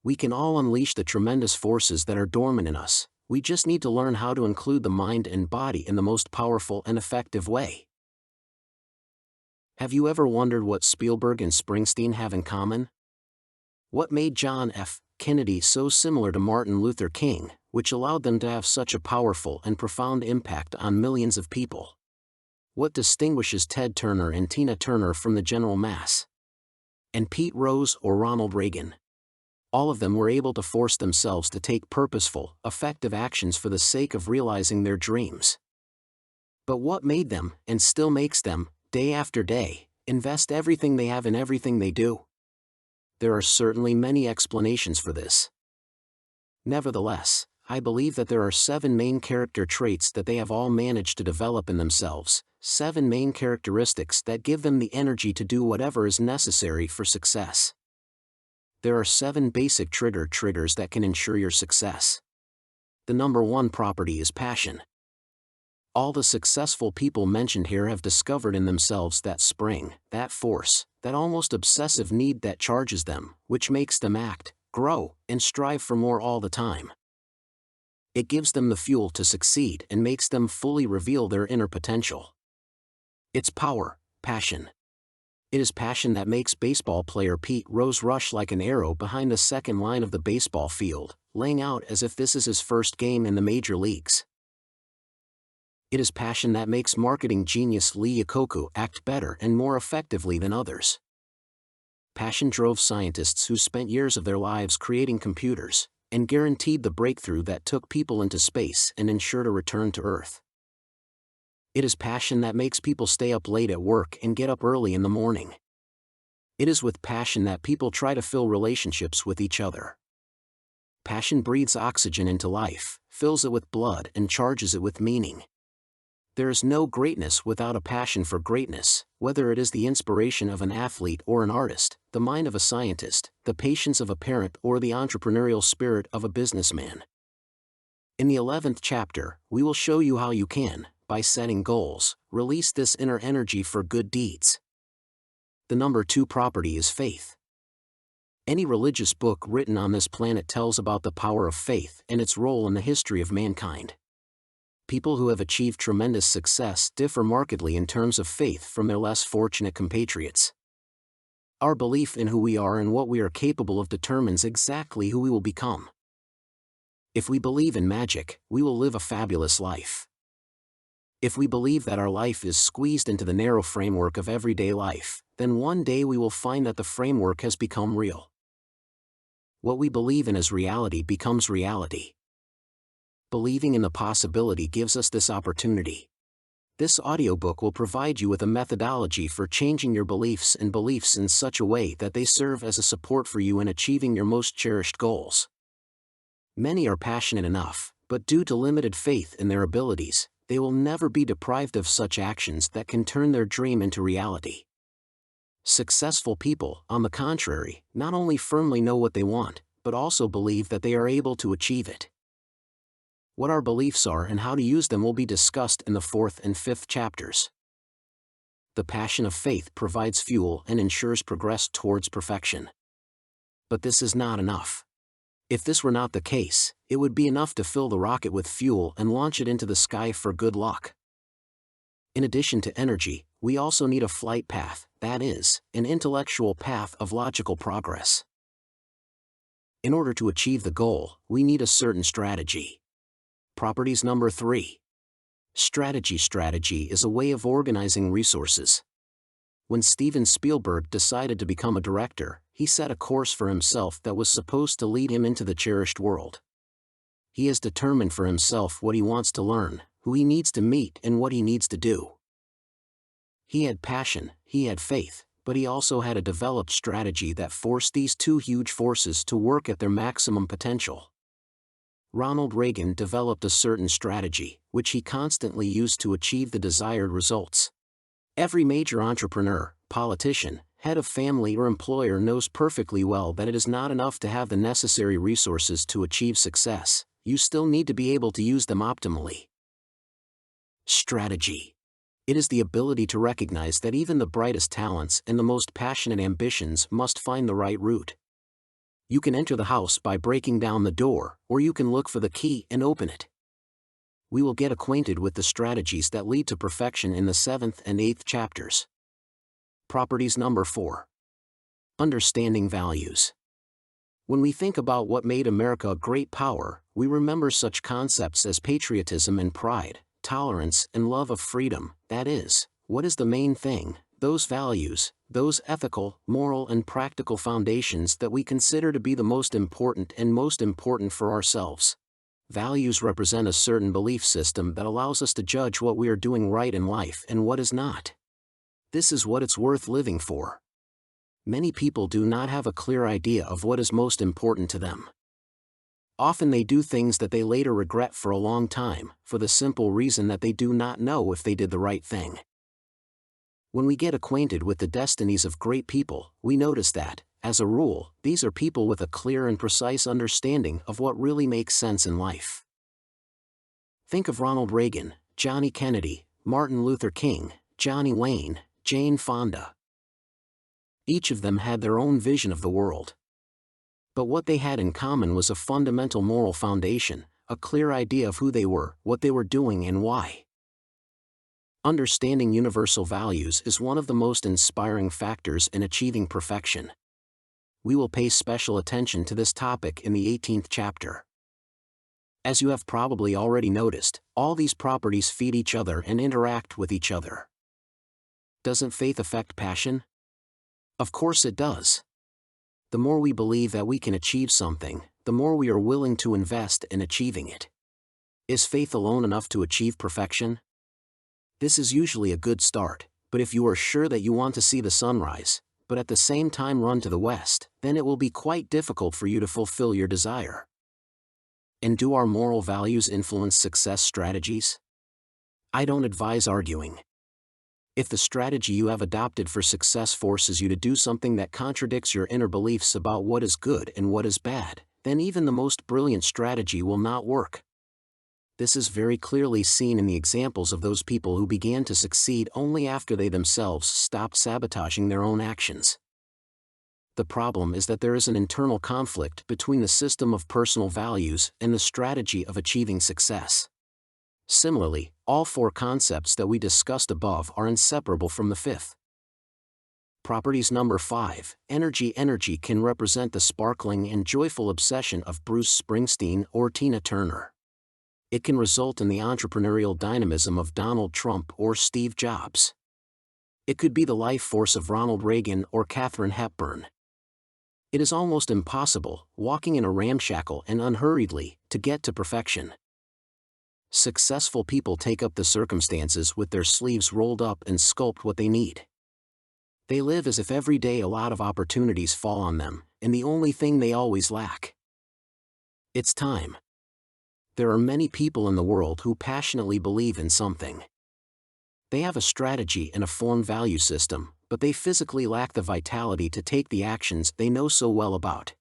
We can all unleash the tremendous forces that are dormant in us. We just need to learn how to include the mind and body in the most powerful and effective way. Have you ever wondered what Spielberg and Springsteen have in common? What made John F. Kennedy so similar to Martin Luther King, which allowed them to have such a powerful and profound impact on millions of people? What distinguishes Ted Turner and Tina Turner from the general mass? And Pete Rose or Ronald Reagan? All of them were able to force themselves to take purposeful, effective actions for the sake of realizing their dreams. But what made them, and still makes them, day after day, invest everything they have in everything they do? There are certainly many explanations for this. Nevertheless, I believe that there are 7 main character traits that they have all managed to develop in themselves, 7 main characteristics that give them the energy to do whatever is necessary for success. There are 7 basic triggers that can ensure your success. The number 1 property is passion. All the successful people mentioned here have discovered in themselves that spring, that force, that almost obsessive need that charges them, which makes them act, grow, and strive for more all the time. It gives them the fuel to succeed and makes them fully reveal their inner potential. It's power, passion. It is passion that makes baseball player Pete Rose rush like an arrow behind the second line of the baseball field, laying out as if this is his first game in the major leagues. It is passion that makes marketing genius Lee Iacocca act better and more effectively than others. Passion drove scientists who spent years of their lives creating computers, and guaranteed the breakthrough that took people into space and ensured a return to Earth. It is passion that makes people stay up late at work and get up early in the morning. It is with passion that people try to fill relationships with each other. Passion breathes oxygen into life, fills it with blood and charges it with meaning. There is no greatness without a passion for greatness, whether it is the inspiration of an athlete or an artist, the mind of a scientist, the patience of a parent or the entrepreneurial spirit of a businessman. In the 11th chapter, we will show you how you can, by setting goals, release this inner energy for good deeds. The number 2 property is faith. Any religious book written on this planet tells about the power of faith and its role in the history of mankind. People who have achieved tremendous success differ markedly in terms of faith from their less fortunate compatriots. Our belief in who we are and what we are capable of determines exactly who we will become. If we believe in magic, we will live a fabulous life. If we believe that our life is squeezed into the narrow framework of everyday life, then one day we will find that the framework has become real. What we believe in as reality becomes reality. Believing in the possibility gives us this opportunity. This audiobook will provide you with a methodology for changing your beliefs in such a way that they serve as a support for you in achieving your most cherished goals. Many are passionate enough, but due to limited faith in their abilities, they will never be deprived of such actions that can turn their dream into reality. Successful people, on the contrary, not only firmly know what they want, but also believe that they are able to achieve it. What our beliefs are and how to use them will be discussed in the 4th and 5th chapters. The passion of faith provides fuel and ensures progress towards perfection. But this is not enough. If this were not the case, it would be enough to fill the rocket with fuel and launch it into the sky for good luck. In addition to energy, we also need a flight path, that is, an intellectual path of logical progress. In order to achieve the goal, we need a certain strategy. Properties number 3. Strategy. Strategy is a way of organizing resources. When Steven Spielberg decided to become a director, he set a course for himself that was supposed to lead him into the cherished world. He has determined for himself what he wants to learn, who he needs to meet, and what he needs to do. He had passion, he had faith, but he also had a developed strategy that forced these two huge forces to work at their maximum potential. Ronald Reagan developed a certain strategy, which he constantly used to achieve the desired results. Every major entrepreneur, politician, head of family or employer knows perfectly well that it is not enough to have the necessary resources to achieve success. You still need to be able to use them optimally. Strategy. It is the ability to recognize that even the brightest talents and the most passionate ambitions must find the right route. You can enter the house by breaking down the door, or you can look for the key and open it. We will get acquainted with the strategies that lead to perfection in the 7th and 8th chapters. Properties number 4. Understanding values. When we think about what made America a great power, we remember such concepts as patriotism and pride, tolerance and love of freedom. That is, what is the main thing? Those values, those ethical, moral and practical foundations that we consider to be the most important for ourselves. Values represent a certain belief system that allows us to judge what we are doing right in life and what is not. This is what it's worth living for. Many people do not have a clear idea of what is most important to them. Often they do things that they later regret for a long time, for the simple reason that they do not know if they did the right thing. When we get acquainted with the destinies of great people, we notice that, as a rule, these are people with a clear and precise understanding of what really makes sense in life. Think of Ronald Reagan, Johnny Kennedy, Martin Luther King, Johnny Wayne, Jane Fonda. Each of them had their own vision of the world. But what they had in common was a fundamental moral foundation, a clear idea of who they were, what they were doing and why. Understanding universal values is one of the most inspiring factors in achieving perfection. We will pay special attention to this topic in the 18th chapter. As you have probably already noticed, all these properties feed each other and interact with each other. Doesn't faith affect passion? Of course it does. The more we believe that we can achieve something, the more we are willing to invest in achieving it. Is faith alone enough to achieve perfection? This is usually a good start, but if you are sure that you want to see the sunrise, but at the same time run to the west, then it will be quite difficult for you to fulfill your desire. And do our moral values influence success strategies? I don't advise arguing. If the strategy you have adopted for success forces you to do something that contradicts your inner beliefs about what is good and what is bad, then even the most brilliant strategy will not work. This is very clearly seen in the examples of those people who began to succeed only after they themselves stopped sabotaging their own actions. The problem is that there is an internal conflict between the system of personal values and the strategy of achieving success. Similarly, all 4 concepts that we discussed above are inseparable from the 5th. Properties number 5, energy. Energy can represent the sparkling and joyful obsession of Bruce Springsteen or Tina Turner. It can result in the entrepreneurial dynamism of Donald Trump or Steve Jobs. It could be the life force of Ronald Reagan or Katharine Hepburn. It is almost impossible, walking in a ramshackle and unhurriedly, to get to perfection. Successful people take up the circumstances with their sleeves rolled up and sculpt what they need. They live as if every day a lot of opportunities fall on them, and the only thing they always lack. It's time. There are many people in the world who passionately believe in something. They have a strategy and a formed value system, but they physically lack the vitality to take the actions they know so well about.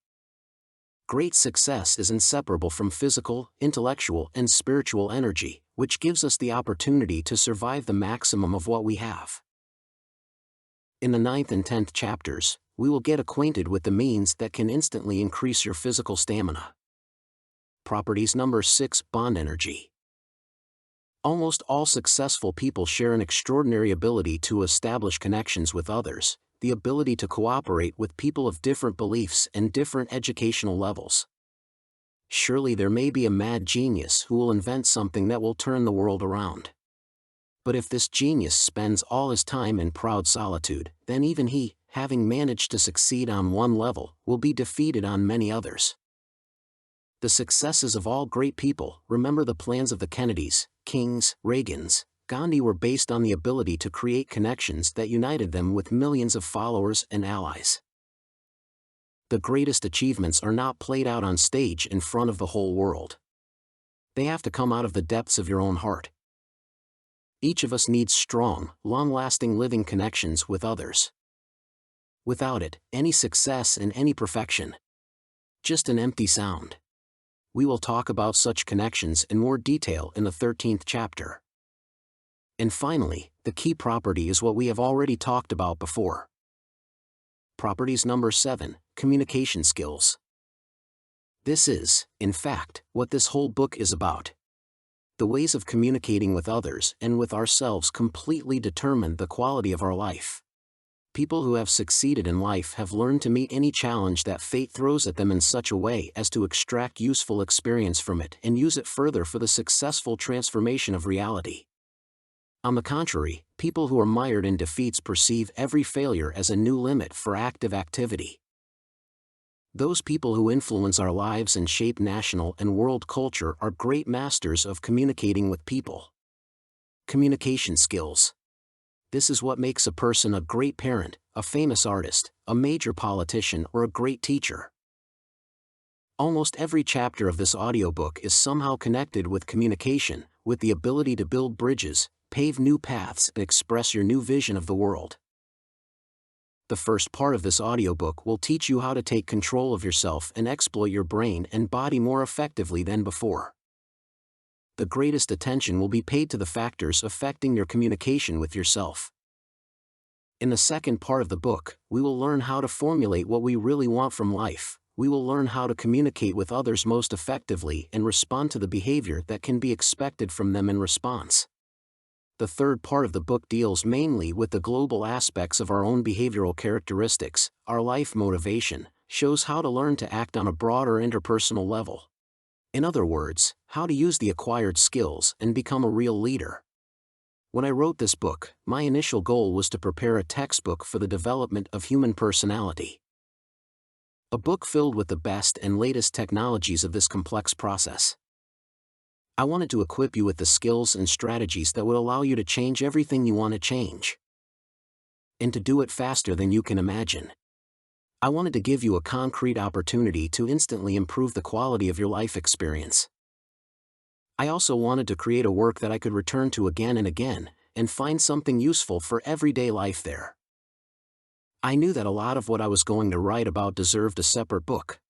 Great success is inseparable from physical, intellectual, and spiritual energy, which gives us the opportunity to survive the maximum of what we have. In the 9th and 10th chapters, we will get acquainted with the means that can instantly increase your physical stamina. Properties number 6: Bond energy. Almost all successful people share an extraordinary ability to establish connections with others, the ability to cooperate with people of different beliefs and different educational levels. Surely there may be a mad genius who will invent something that will turn the world around. But if this genius spends all his time in proud solitude, then even he, having managed to succeed on one level, will be defeated on many others. The successes of all great people, remember the plans of the Kennedys, Kings, Reagans, Gandhi, were based on the ability to create connections that united them with millions of followers and allies. The greatest achievements are not played out on stage in front of the whole world. They have to come out of the depths of your own heart. Each of us needs strong, long-lasting living connections with others. Without it, any success and any perfection, just an empty sound. We will talk about such connections in more detail in the 13th chapter. And finally, the key property is what we have already talked about before. Properties number 7: Communication skills. This is, in fact, what this whole book is about. The ways of communicating with others and with ourselves completely determine the quality of our life. People who have succeeded in life have learned to meet any challenge that fate throws at them in such a way as to extract useful experience from it and use it further for the successful transformation of reality. On the contrary, people who are mired in defeats perceive every failure as a new limit for active activity. Those people who influence our lives and shape national and world culture are great masters of communicating with people. Communication skills. This is what makes a person a great parent, a famous artist, a major politician, or a great teacher. Almost every chapter of this audiobook is somehow connected with communication, with the ability to build bridges, pave new paths, and express your new vision of the world. The first part of this audiobook will teach you how to take control of yourself and exploit your brain and body more effectively than before. The greatest attention will be paid to the factors affecting your communication with yourself. In the second part of the book, we will learn how to formulate what we really want from life. We will learn how to communicate with others most effectively and respond to the behavior that can be expected from them in response. The third part of the book deals mainly with the global aspects of our own behavioral characteristics. Our life motivation shows how to learn to act on a broader interpersonal level. In other words, how to use the acquired skills and become a real leader. When I wrote this book, my initial goal was to prepare a textbook for the development of human personality. A book filled with the best and latest technologies of this complex process. I wanted to equip you with the skills and strategies that would allow you to change everything you want to change. And to do it faster than you can imagine. I wanted to give you a concrete opportunity to instantly improve the quality of your life experience. I also wanted to create a work that I could return to again and again, and find something useful for everyday life there. I knew that a lot of what I was going to write about deserved a separate book.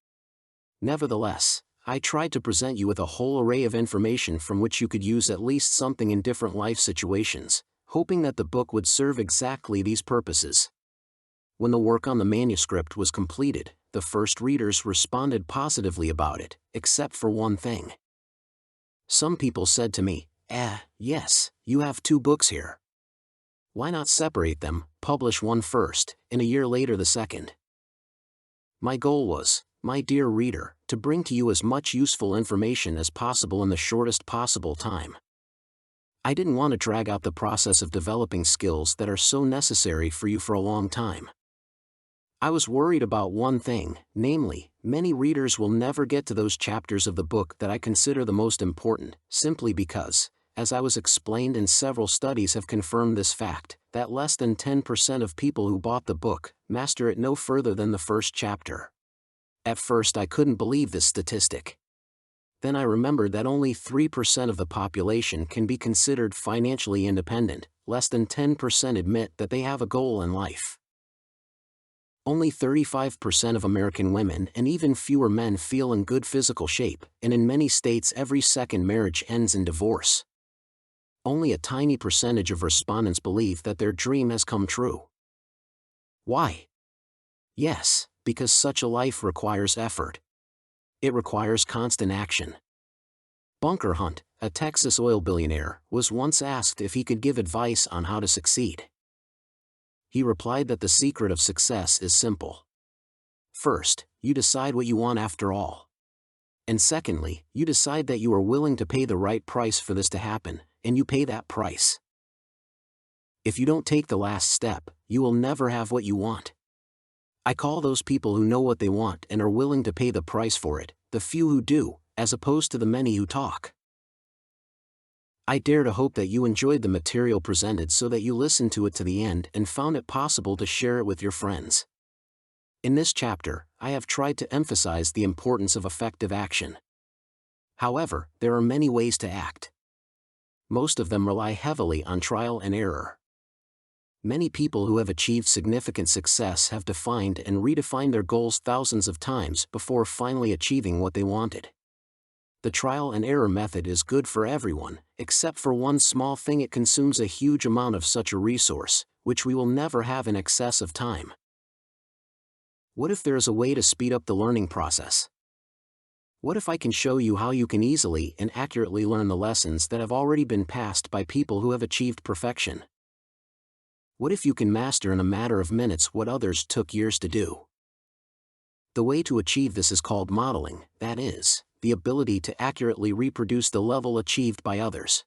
Nevertheless, I tried to present you with a whole array of information from which you could use at least something in different life situations, hoping that the book would serve exactly these purposes. When the work on the manuscript was completed, the first readers responded positively about it, except for one thing. Some people said to me, yes, you have 2 books here. Why not separate them, publish one first, and a year later the second? My goal was, my dear reader, to bring to you as much useful information as possible in the shortest possible time. I didn't want to drag out the process of developing skills that are so necessary for you for a long time. I was worried about one thing, namely, many readers will never get to those chapters of the book that I consider the most important, simply because, as I was explained and several studies have confirmed this fact, that less than 10% of people who bought the book master it no further than the first chapter. At first I couldn't believe this statistic. Then I remembered that only 3% of the population can be considered financially independent, less than 10% admit that they have a goal in life. Only 35% of American women and even fewer men feel in good physical shape, and in many states every second marriage ends in divorce. Only a tiny percentage of respondents believe that their dream has come true. Why? Yes, because such a life requires effort. It requires constant action. Bunker Hunt, a Texas oil billionaire, was once asked if he could give advice on how to succeed. He replied that the secret of success is simple. First, you decide what you want after all. And secondly, you decide that you are willing to pay the right price for this to happen, and you pay that price. If you don't take the last step, you will never have what you want. I call those people who know what they want and are willing to pay the price for it, the few who do, as opposed to the many who talk. I dare to hope that you enjoyed the material presented so that you listened to it to the end and found it possible to share it with your friends. In this chapter, I have tried to emphasize the importance of effective action. However, there are many ways to act. Most of them rely heavily on trial and error. Many people who have achieved significant success have defined and redefined their goals thousands of times before finally achieving what they wanted. The trial and error method is good for everyone, except for one small thing: it consumes a huge amount of such a resource, which we will never have in excess of time. What if there is a way to speed up the learning process? What if I can show you how you can easily and accurately learn the lessons that have already been passed by people who have achieved perfection? What if you can master in a matter of minutes what others took years to do? The way to achieve this is called modeling, that is, the ability to accurately reproduce the level achieved by others.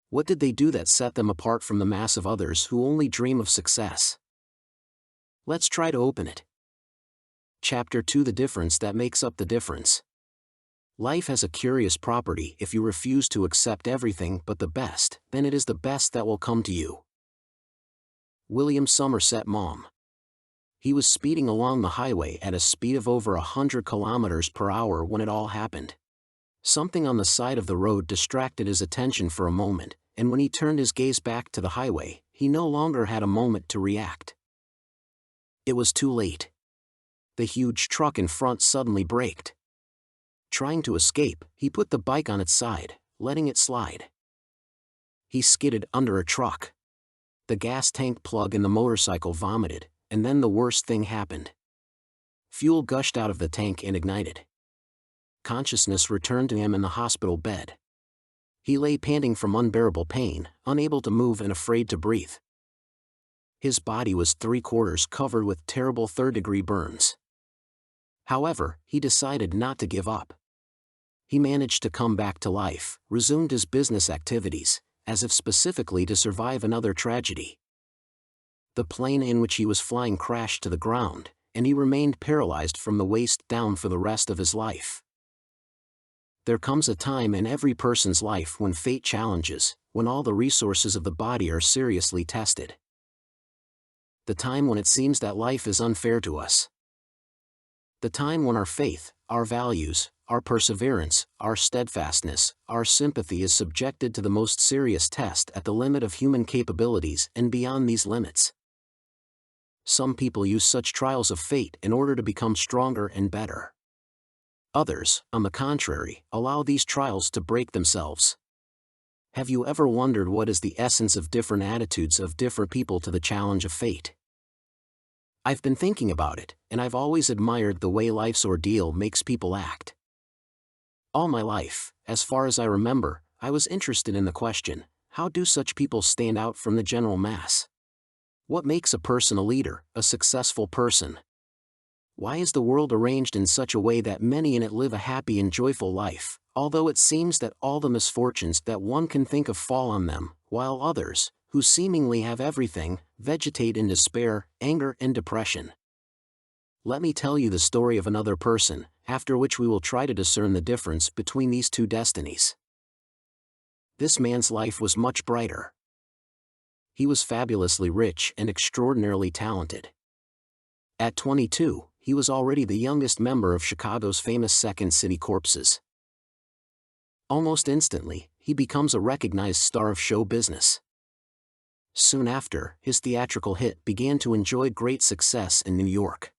What did they do that set them apart from the mass of others who only dream of success? Let's try to open it. Chapter 2: The Difference That Makes Up the Difference. Life has a curious property: if you refuse to accept everything but the best, then it is the best that will come to you. William Somerset Maugham. He was speeding along the highway at a speed of over 100 kilometers per hour when it all happened. Something on the side of the road distracted his attention for a moment, and when he turned his gaze back to the highway, he no longer had a moment to react. It was too late. The huge truck in front suddenly braked. Trying to escape, he put the bike on its side, letting it slide. He skidded under a truck. The gas tank plug in the motorcycle vomited, and then the worst thing happened. Fuel gushed out of the tank and ignited. Consciousness returned to him in the hospital bed. He lay panting from unbearable pain, unable to move and afraid to breathe. His body was 3/4 covered with terrible third-degree burns. However, he decided not to give up. He managed to come back to life, resumed his business activities, as if specifically to survive another tragedy. The plane in which he was flying crashed to the ground, and he remained paralyzed from the waist down for the rest of his life. There comes a time in every person's life when fate challenges, when all the resources of the body are seriously tested. The time when it seems that life is unfair to us. The time when our faith, our values, our perseverance, our steadfastness, our sympathy is subjected to the most serious test at the limit of human capabilities and beyond these limits. Some people use such trials of fate in order to become stronger and better. Others, on the contrary, allow these trials to break themselves. Have you ever wondered what is the essence of different attitudes of different people to the challenge of fate? I've been thinking about it, and I've always admired the way life's ordeal makes people act. All my life, as far as I remember, I was interested in the question, how do such people stand out from the general mass? What makes a person a leader, a successful person? Why is the world arranged in such a way that many in it live a happy and joyful life, although it seems that all the misfortunes that one can think of fall on them, while others, who seemingly have everything, vegetate in despair, anger, and depression? Let me tell you the story of another person, after which we will try to discern the difference between these two destinies. This man's life was much brighter. He was fabulously rich and extraordinarily talented. At 22, he was already the youngest member of Chicago's famous Second City Corpses. Almost instantly, he becomes a recognized star of show business. Soon after, his theatrical hit began to enjoy great success in New York.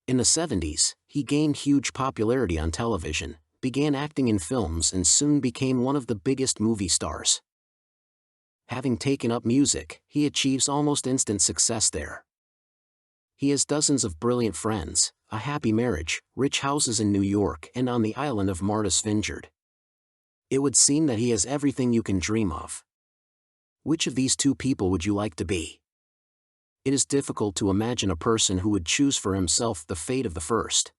In the 70s, he gained huge popularity on television, began acting in films and soon became one of the biggest movie stars. Having taken up music, he achieves almost instant success there. He has dozens of brilliant friends, a happy marriage, rich houses in New York and on the island of Martha's Vineyard. It would seem that he has everything you can dream of. Which of these two people would you like to be? It is difficult to imagine a person who would choose for himself the fate of the first.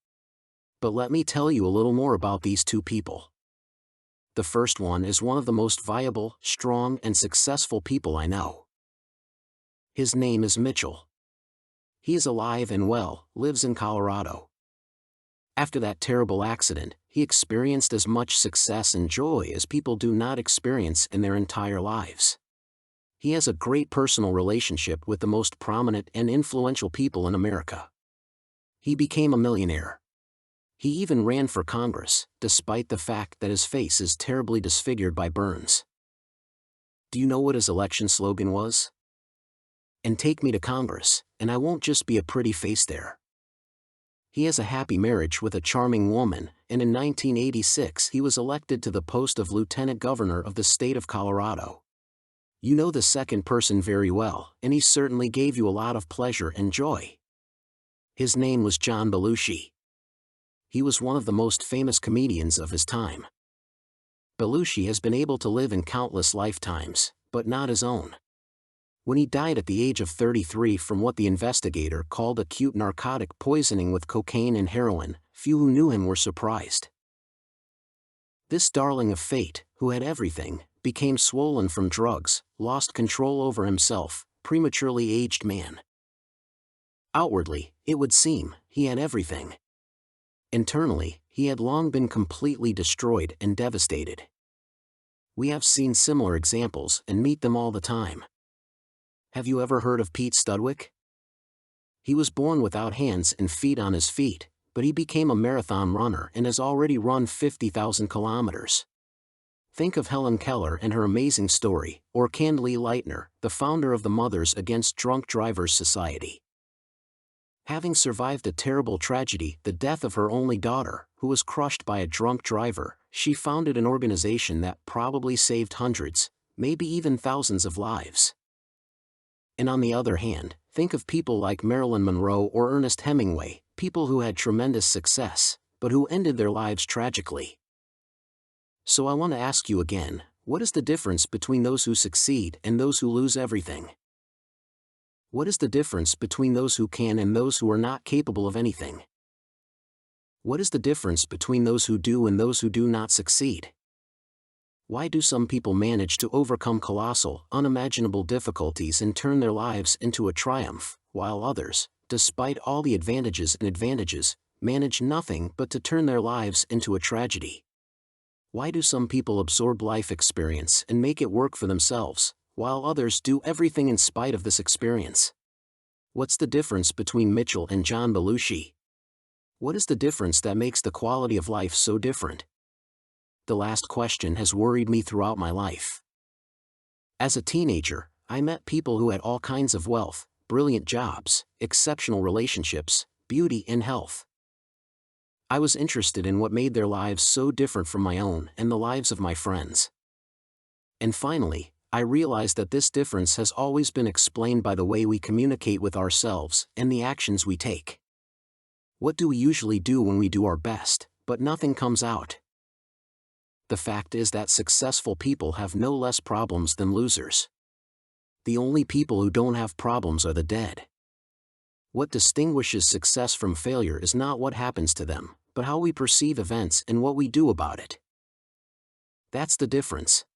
But let me tell you a little more about these two people. The first one is one of the most viable, strong, and successful people I know. His name is Mitchell. He is alive and well, lives in Colorado. After that terrible accident, he experienced as much success and joy as people do not experience in their entire lives. He has a great personal relationship with the most prominent and influential people in America. He became a millionaire. He even ran for Congress, despite the fact that his face is terribly disfigured by burns. Do you know what his election slogan was? And take me to Congress, and I won't just be a pretty face there. He has a happy marriage with a charming woman, and in 1986 he was elected to the post of Lieutenant Governor of the state of Colorado. You know the second person very well, and he certainly gave you a lot of pleasure and joy. His name was John Belushi. He was one of the most famous comedians of his time. Belushi has been able to live in countless lifetimes, but not his own. When he died at the age of 33 from what the investigator called acute narcotic poisoning with cocaine and heroin, few who knew him were surprised. This darling of fate, who had everything, became swollen from drugs, lost control over himself, prematurely aged man. Outwardly, it would seem, he had everything. Internally, he had long been completely destroyed and devastated. We have seen similar examples and meet them all the time. Have you ever heard of Pete Studwick? He was born without hands and feet on his feet, but he became a marathon runner and has already run 50,000 kilometers. Think of Helen Keller and her amazing story, or Candalee Lightner, the founder of the Mothers Against Drunk Drivers Society. Having survived a terrible tragedy, the death of her only daughter, who was crushed by a drunk driver, she founded an organization that probably saved hundreds, maybe even thousands of lives. And on the other hand, think of people like Marilyn Monroe or Ernest Hemingway, people who had tremendous success, but who ended their lives tragically. So I want to ask you again, what is the difference between those who succeed and those who lose everything? What is the difference between those who can and those who are not capable of anything? What is the difference between those who do and those who do not succeed? Why do some people manage to overcome colossal, unimaginable difficulties and turn their lives into a triumph, while others, despite all the advantages, manage nothing but to turn their lives into a tragedy? Why do some people absorb life experience and make it work for themselves, while others do everything in spite of this experience? What's the difference between Mitchell and John Belushi? What is the difference that makes the quality of life so different? The last question has worried me throughout my life. As a teenager, I met people who had all kinds of wealth, brilliant jobs, exceptional relationships, beauty and health. I was interested in what made their lives so different from my own and the lives of my friends. And finally, I realized that this difference has always been explained by the way we communicate with ourselves and the actions we take. What do we usually do when we do our best, but nothing comes out? The fact is that successful people have no less problems than losers. The only people who don't have problems are the dead. What distinguishes success from failure is not what happens to them, but how we perceive events and what we do about it. That's the difference.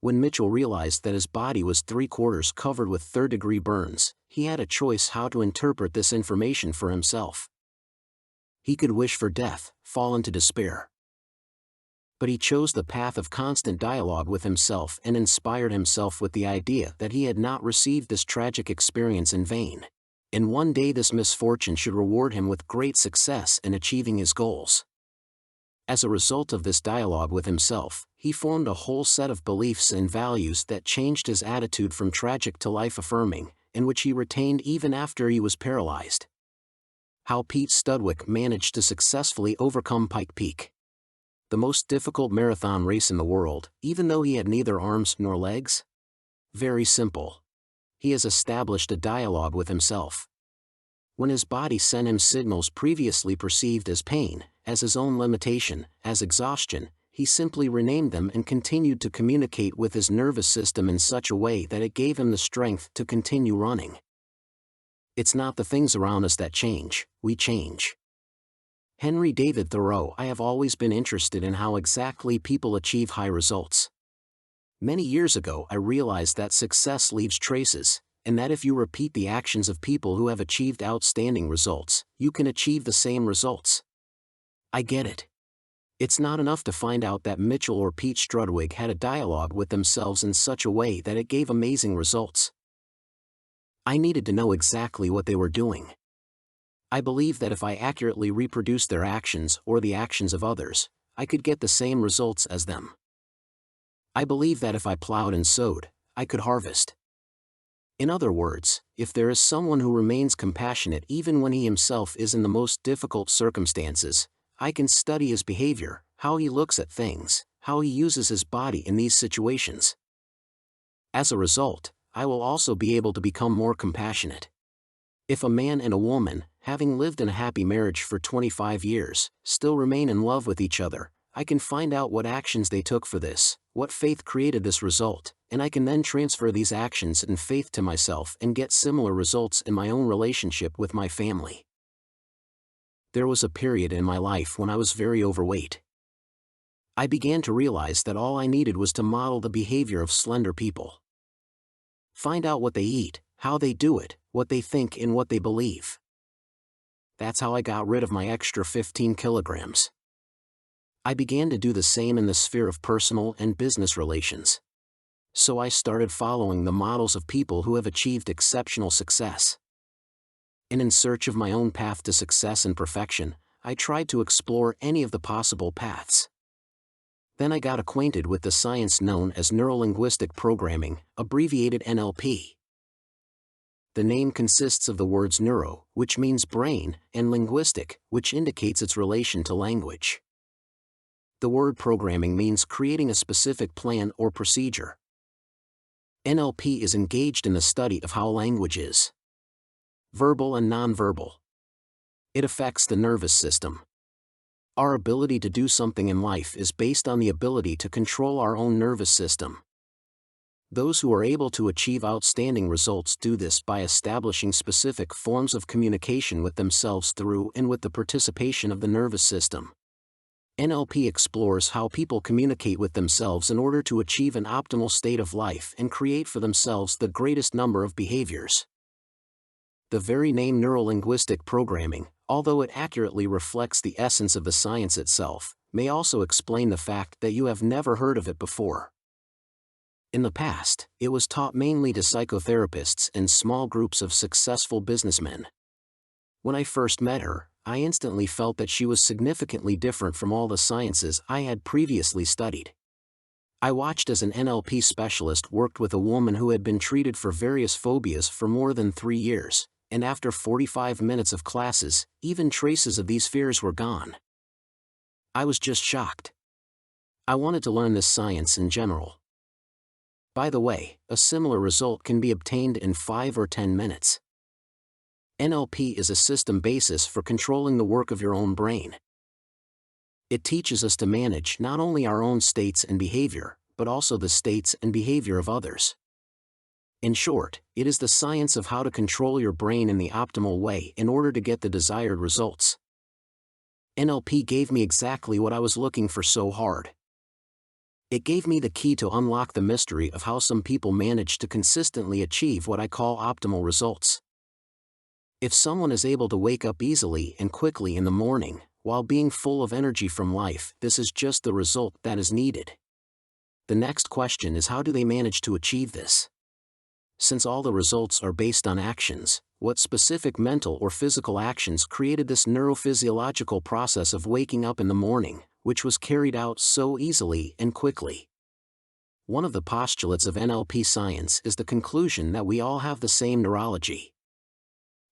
When Mitchell realized that his body was 3/4 covered with third-degree burns, he had a choice how to interpret this information for himself. He could wish for death, fall into despair. But he chose the path of constant dialogue with himself and inspired himself with the idea that he had not received this tragic experience in vain. And one day this misfortune should reward him with great success in achieving his goals. As a result of this dialogue with himself, he formed a whole set of beliefs and values that changed his attitude from tragic to life-affirming, and which he retained even after he was paralyzed. How Pete Studwick managed to successfully overcome Pike Peak, the most difficult marathon race in the world, even though he had neither arms nor legs? Very simple. He has established a dialogue with himself. When his body sent him signals previously perceived as pain, as his own limitation, as exhaustion, he simply renamed them and continued to communicate with his nervous system in such a way that it gave him the strength to continue running. It's not the things around us that change, we change. Henry David Thoreau. I have always been interested in how exactly people achieve high results. Many years ago I realized that success leaves traces, and that if you repeat the actions of people who have achieved outstanding results, you can achieve the same results. I get it. It's not enough to find out that Mitchell or Pete Studwick had a dialogue with themselves in such a way that it gave amazing results. I needed to know exactly what they were doing. I believe that if I accurately reproduced their actions or the actions of others, I could get the same results as them. I believe that if I plowed and sowed, I could harvest. In other words, if there is someone who remains compassionate even when he himself is in the most difficult circumstances, I can study his behavior, how he looks at things, how he uses his body in these situations. As a result, I will also be able to become more compassionate. If a man and a woman, having lived in a happy marriage for 25 years, still remain in love with each other, I can find out what actions they took for this, what faith created this result, and I can then transfer these actions and faith to myself and get similar results in my own relationship with my family. There was a period in my life when I was very overweight. I began to realize that all I needed was to model the behavior of slender people. Find out what they eat, how they do it, what they think and what they believe. That's how I got rid of my extra 15 kilograms. I began to do the same in the sphere of personal and business relations. So I started following the models of people who have achieved exceptional success. And in search of my own path to success and perfection, I tried to explore any of the possible paths. Then I got acquainted with the science known as neuro-linguistic programming, abbreviated NLP. The name consists of the words neuro, which means brain, and linguistic, which indicates its relation to language. The word programming means creating a specific plan or procedure. NLP is engaged in the study of how language is verbal and nonverbal. It affects the nervous system. Our ability to do something in life is based on the ability to control our own nervous system. Those who are able to achieve outstanding results do this by establishing specific forms of communication with themselves through and with the participation of the nervous system. NLP explores how people communicate with themselves in order to achieve an optimal state of life and create for themselves the greatest number of behaviors. The very name neuro-linguistic programming, although it accurately reflects the essence of the science itself, may also explain the fact that you have never heard of it before. In the past, it was taught mainly to psychotherapists and small groups of successful businessmen. When I first met her, I instantly felt that she was significantly different from all the sciences I had previously studied. I watched as an NLP specialist worked with a woman who had been treated for various phobias for more than 3 years, and after 45 minutes of classes, even traces of these fears were gone. I was just shocked. I wanted to learn this science in general. By the way, a similar result can be obtained in 5 or 10 minutes. NLP is a system basis for controlling the work of your own brain. It teaches us to manage not only our own states and behavior, but also the states and behavior of others. In short, it is the science of how to control your brain in the optimal way in order to get the desired results. NLP gave me exactly what I was looking for so hard. It gave me the key to unlock the mystery of how some people manage to consistently achieve what I call optimal results. If someone is able to wake up easily and quickly in the morning, while being full of energy from life, this is just the result that is needed. The next question is, how do they manage to achieve this? Since all the results are based on actions, what specific mental or physical actions created this neurophysiological process of waking up in the morning, which was carried out so easily and quickly. One of the postulates of NLP science is the conclusion that we all have the same neurology.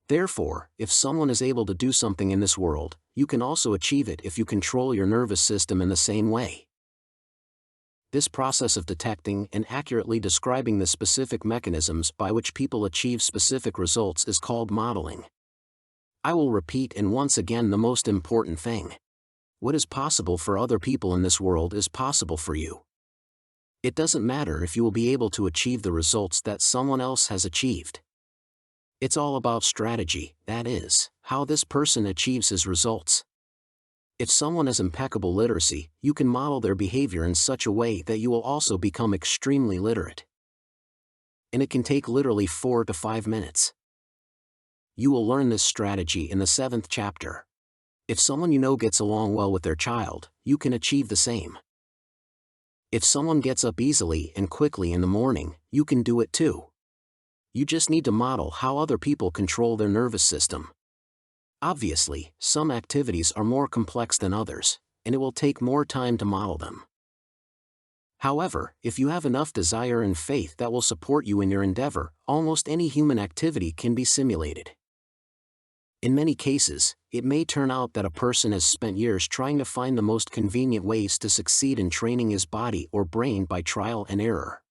Therefore, if someone is able to do something in this world, you can also achieve it if you control your nervous system in the same way. This process of detecting and accurately describing the specific mechanisms by which people achieve specific results is called modeling. I will repeat and once again the most important thing. What is possible for other people in this world is possible for you. It doesn't matter if you will be able to achieve the results that someone else has achieved. It's all about strategy, that is, how this person achieves his results. If someone has impeccable literacy, you can model their behavior in such a way that you will also become extremely literate. And it can take literally 4 to 5 minutes. You will learn this strategy in the 7th chapter. If someone you know gets along well with their child, you can achieve the same. If someone gets up easily and quickly in the morning, you can do it too. You just need to model how other people control their nervous system. Obviously, some activities are more complex than others, and it will take more time to model them. However, if you have enough desire and faith that will support you in your endeavor, almost any human activity can be simulated. In many cases, it may turn out that a person has spent years trying to find the most convenient ways to succeed in training his body or brain by trial and error.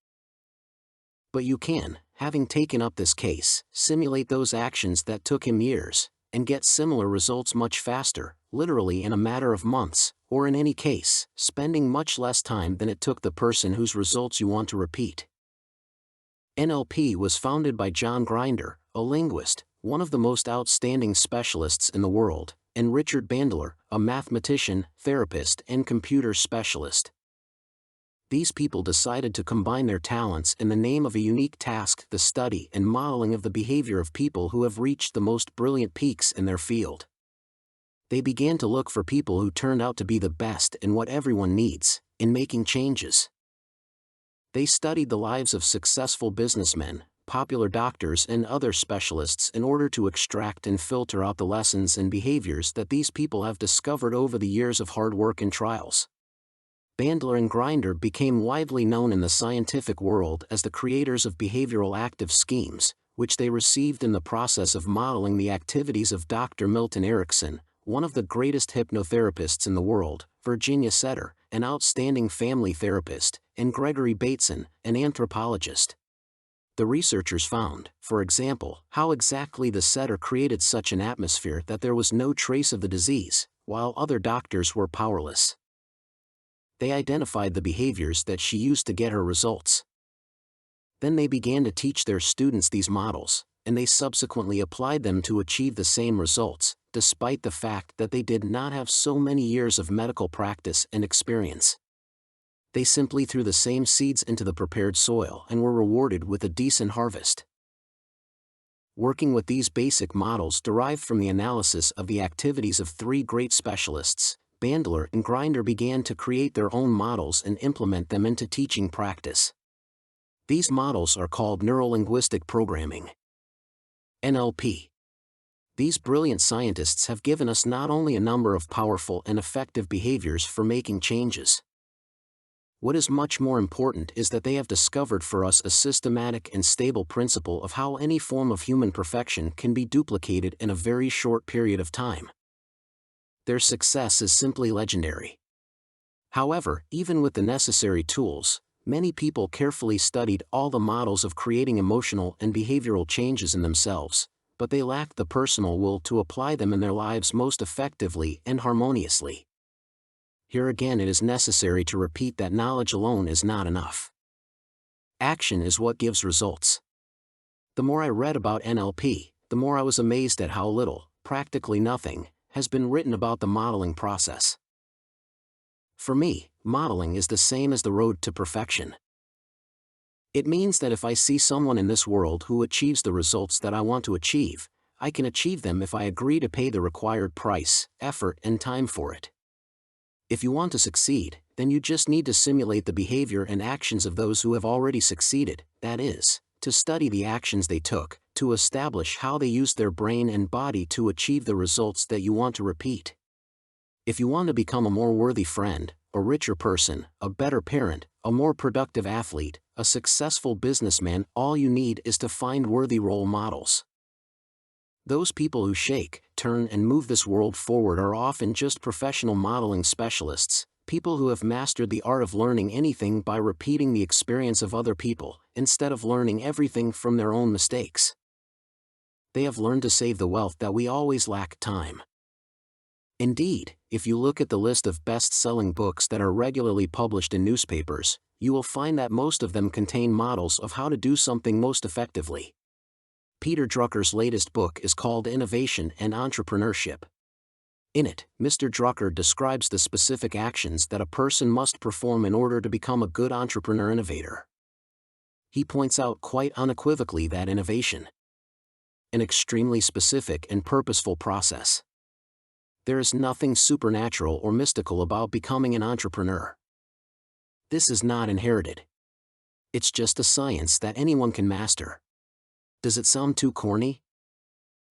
But you can, having taken up this case, simulate those actions that took him years, and get similar results much faster, literally in a matter of months, or in any case, spending much less time than it took the person whose results you want to repeat. NLP was founded by John Grinder, a linguist, one of the most outstanding specialists in the world, and Richard Bandler, a mathematician, therapist, and computer specialist. These people decided to combine their talents in the name of a unique task: the study and modeling of the behavior of people who have reached the most brilliant peaks in their field. They began to look for people who turned out to be the best in what everyone needs, in making changes. They studied the lives of successful businessmen, popular doctors, and other specialists in order to extract and filter out the lessons and behaviors that these people have discovered over the years of hard work and trials. Bandler and Grinder became widely known in the scientific world as the creators of behavioral active schemes, which they received in the process of modeling the activities of Dr. Milton Erickson, one of the greatest hypnotherapists in the world, Virginia Setter, an outstanding family therapist, and Gregory Bateson, an anthropologist. The researchers found, for example, how exactly the setter created such an atmosphere that there was no trace of the disease, while other doctors were powerless. They identified the behaviors that she used to get her results. Then they began to teach their students these models, and they subsequently applied them to achieve the same results, despite the fact that they did not have so many years of medical practice and experience. They simply threw the same seeds into the prepared soil and were rewarded with a decent harvest. Working with these basic models derived from the analysis of the activities of 3 great specialists, Bandler and Grinder began to create their own models and implement them into teaching practice. These models are called neuro-linguistic programming, NLP. These brilliant scientists have given us not only a number of powerful and effective behaviors for making changes. What is much more important is that they have discovered for us a systematic and stable principle of how any form of human perfection can be duplicated in a very short period of time. Their success is simply legendary. However, even with the necessary tools, many people carefully studied all the models of creating emotional and behavioral changes in themselves, but they lacked the personal will to apply them in their lives most effectively and harmoniously. Here again, it is necessary to repeat that knowledge alone is not enough. Action is what gives results. The more I read about NLP, the more I was amazed at how little, practically nothing, has been written about the modeling process. For me, modeling is the same as the road to perfection. It means that if I see someone in this world who achieves the results that I want to achieve, I can achieve them if I agree to pay the required price, effort, and time for it. If you want to succeed, then you just need to simulate the behavior and actions of those who have already succeeded, that is, to study the actions they took, to establish how they used their brain and body to achieve the results that you want to repeat. If you want to become a more worthy friend, a richer person, a better parent, a more productive athlete, a successful businessman, all you need is to find worthy role models. Those people who shake, turn and move this world forward are often just professional modeling specialists, people who have mastered the art of learning anything by repeating the experience of other people, instead of learning everything from their own mistakes. They have learned to save the wealth that we always lack: time. Indeed, if you look at the list of best-selling books that are regularly published in newspapers, you will find that most of them contain models of how to do something most effectively. Peter Drucker's latest book is called Innovation and Entrepreneurship. In it, Mr. Drucker describes the specific actions that a person must perform in order to become a good entrepreneur-innovator. He points out quite unequivocally that innovation, an extremely specific and purposeful process. There is nothing supernatural or mystical about becoming an entrepreneur. This is not inherited. It's just a science that anyone can master. Does it sound too corny?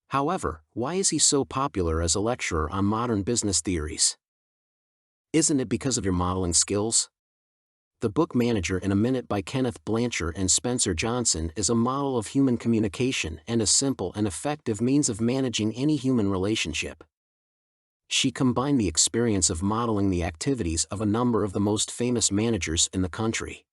However, why is he so popular as a lecturer on modern business theories? Isn't it because of your modeling skills? The book Manager in a Minute by Kenneth Blanchard and Spencer Johnson is a model of human communication and a simple and effective means of managing any human relationship. She combined the experience of modeling the activities of a number of the most famous managers in the country.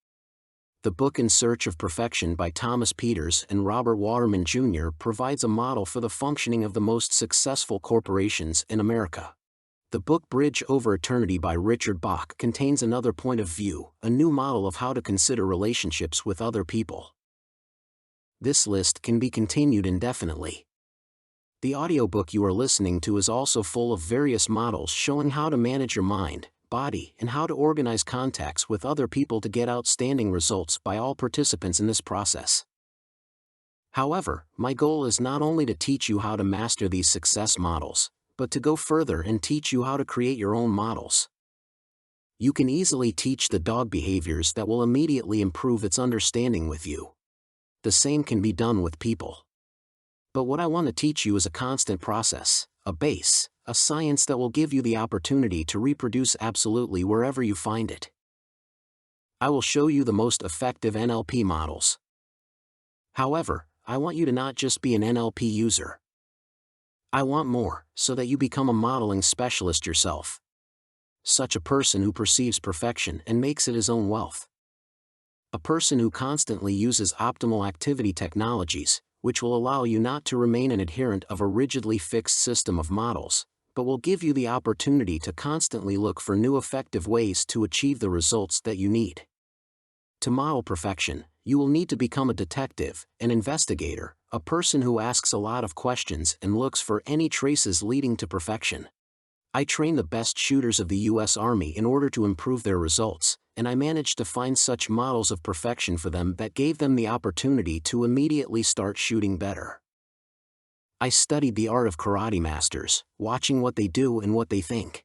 The book In Search of Perfection by Thomas Peters and Robert Waterman Jr. provides a model for the functioning of the most successful corporations in America. The book Bridge Over Eternity by Richard Bach contains another point of view, a new model of how to consider relationships with other people. This list can be continued indefinitely. The audiobook you are listening to is also full of various models showing how to manage your mind, body, and how to organize contacts with other people to get outstanding results by all participants in this process. However, my goal is not only to teach you how to master these success models, but to go further and teach you how to create your own models. You can easily teach the dog behaviors that will immediately improve its understanding with you. The same can be done with people. But what I want to teach you is a constant process, a base, a science that will give you the opportunity to reproduce absolutely wherever you find it. I will show you the most effective NLP models. However, I want you to not just be an NLP user. I want more, so that you become a modeling specialist yourself. Such a person who perceives perfection and makes it his own wealth. A person who constantly uses optimal activity technologies, which will allow you not to remain an adherent of a rigidly fixed system of models, but will give you the opportunity to constantly look for new effective ways to achieve the results that you need. To model perfection, you will need to become a detective, an investigator, a person who asks a lot of questions and looks for any traces leading to perfection. I train the best shooters of the U.S. Army in order to improve their results, and I managed to find such models of perfection for them that gave them the opportunity to immediately start shooting better. I studied the art of karate masters, watching what they do and what they think.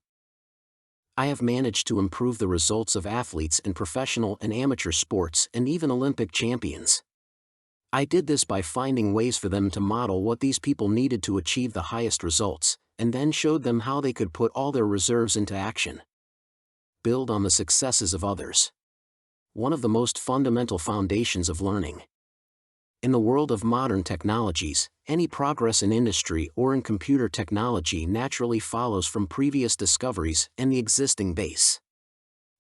I have managed to improve the results of athletes in professional and amateur sports and even Olympic champions. I did this by finding ways for them to model what these people needed to achieve the highest results, and then showed them how they could put all their reserves into action. Build on the successes of others. One of the most fundamental foundations of learning. In the world of modern technologies, any progress in industry or in computer technology naturally follows from previous discoveries and the existing base.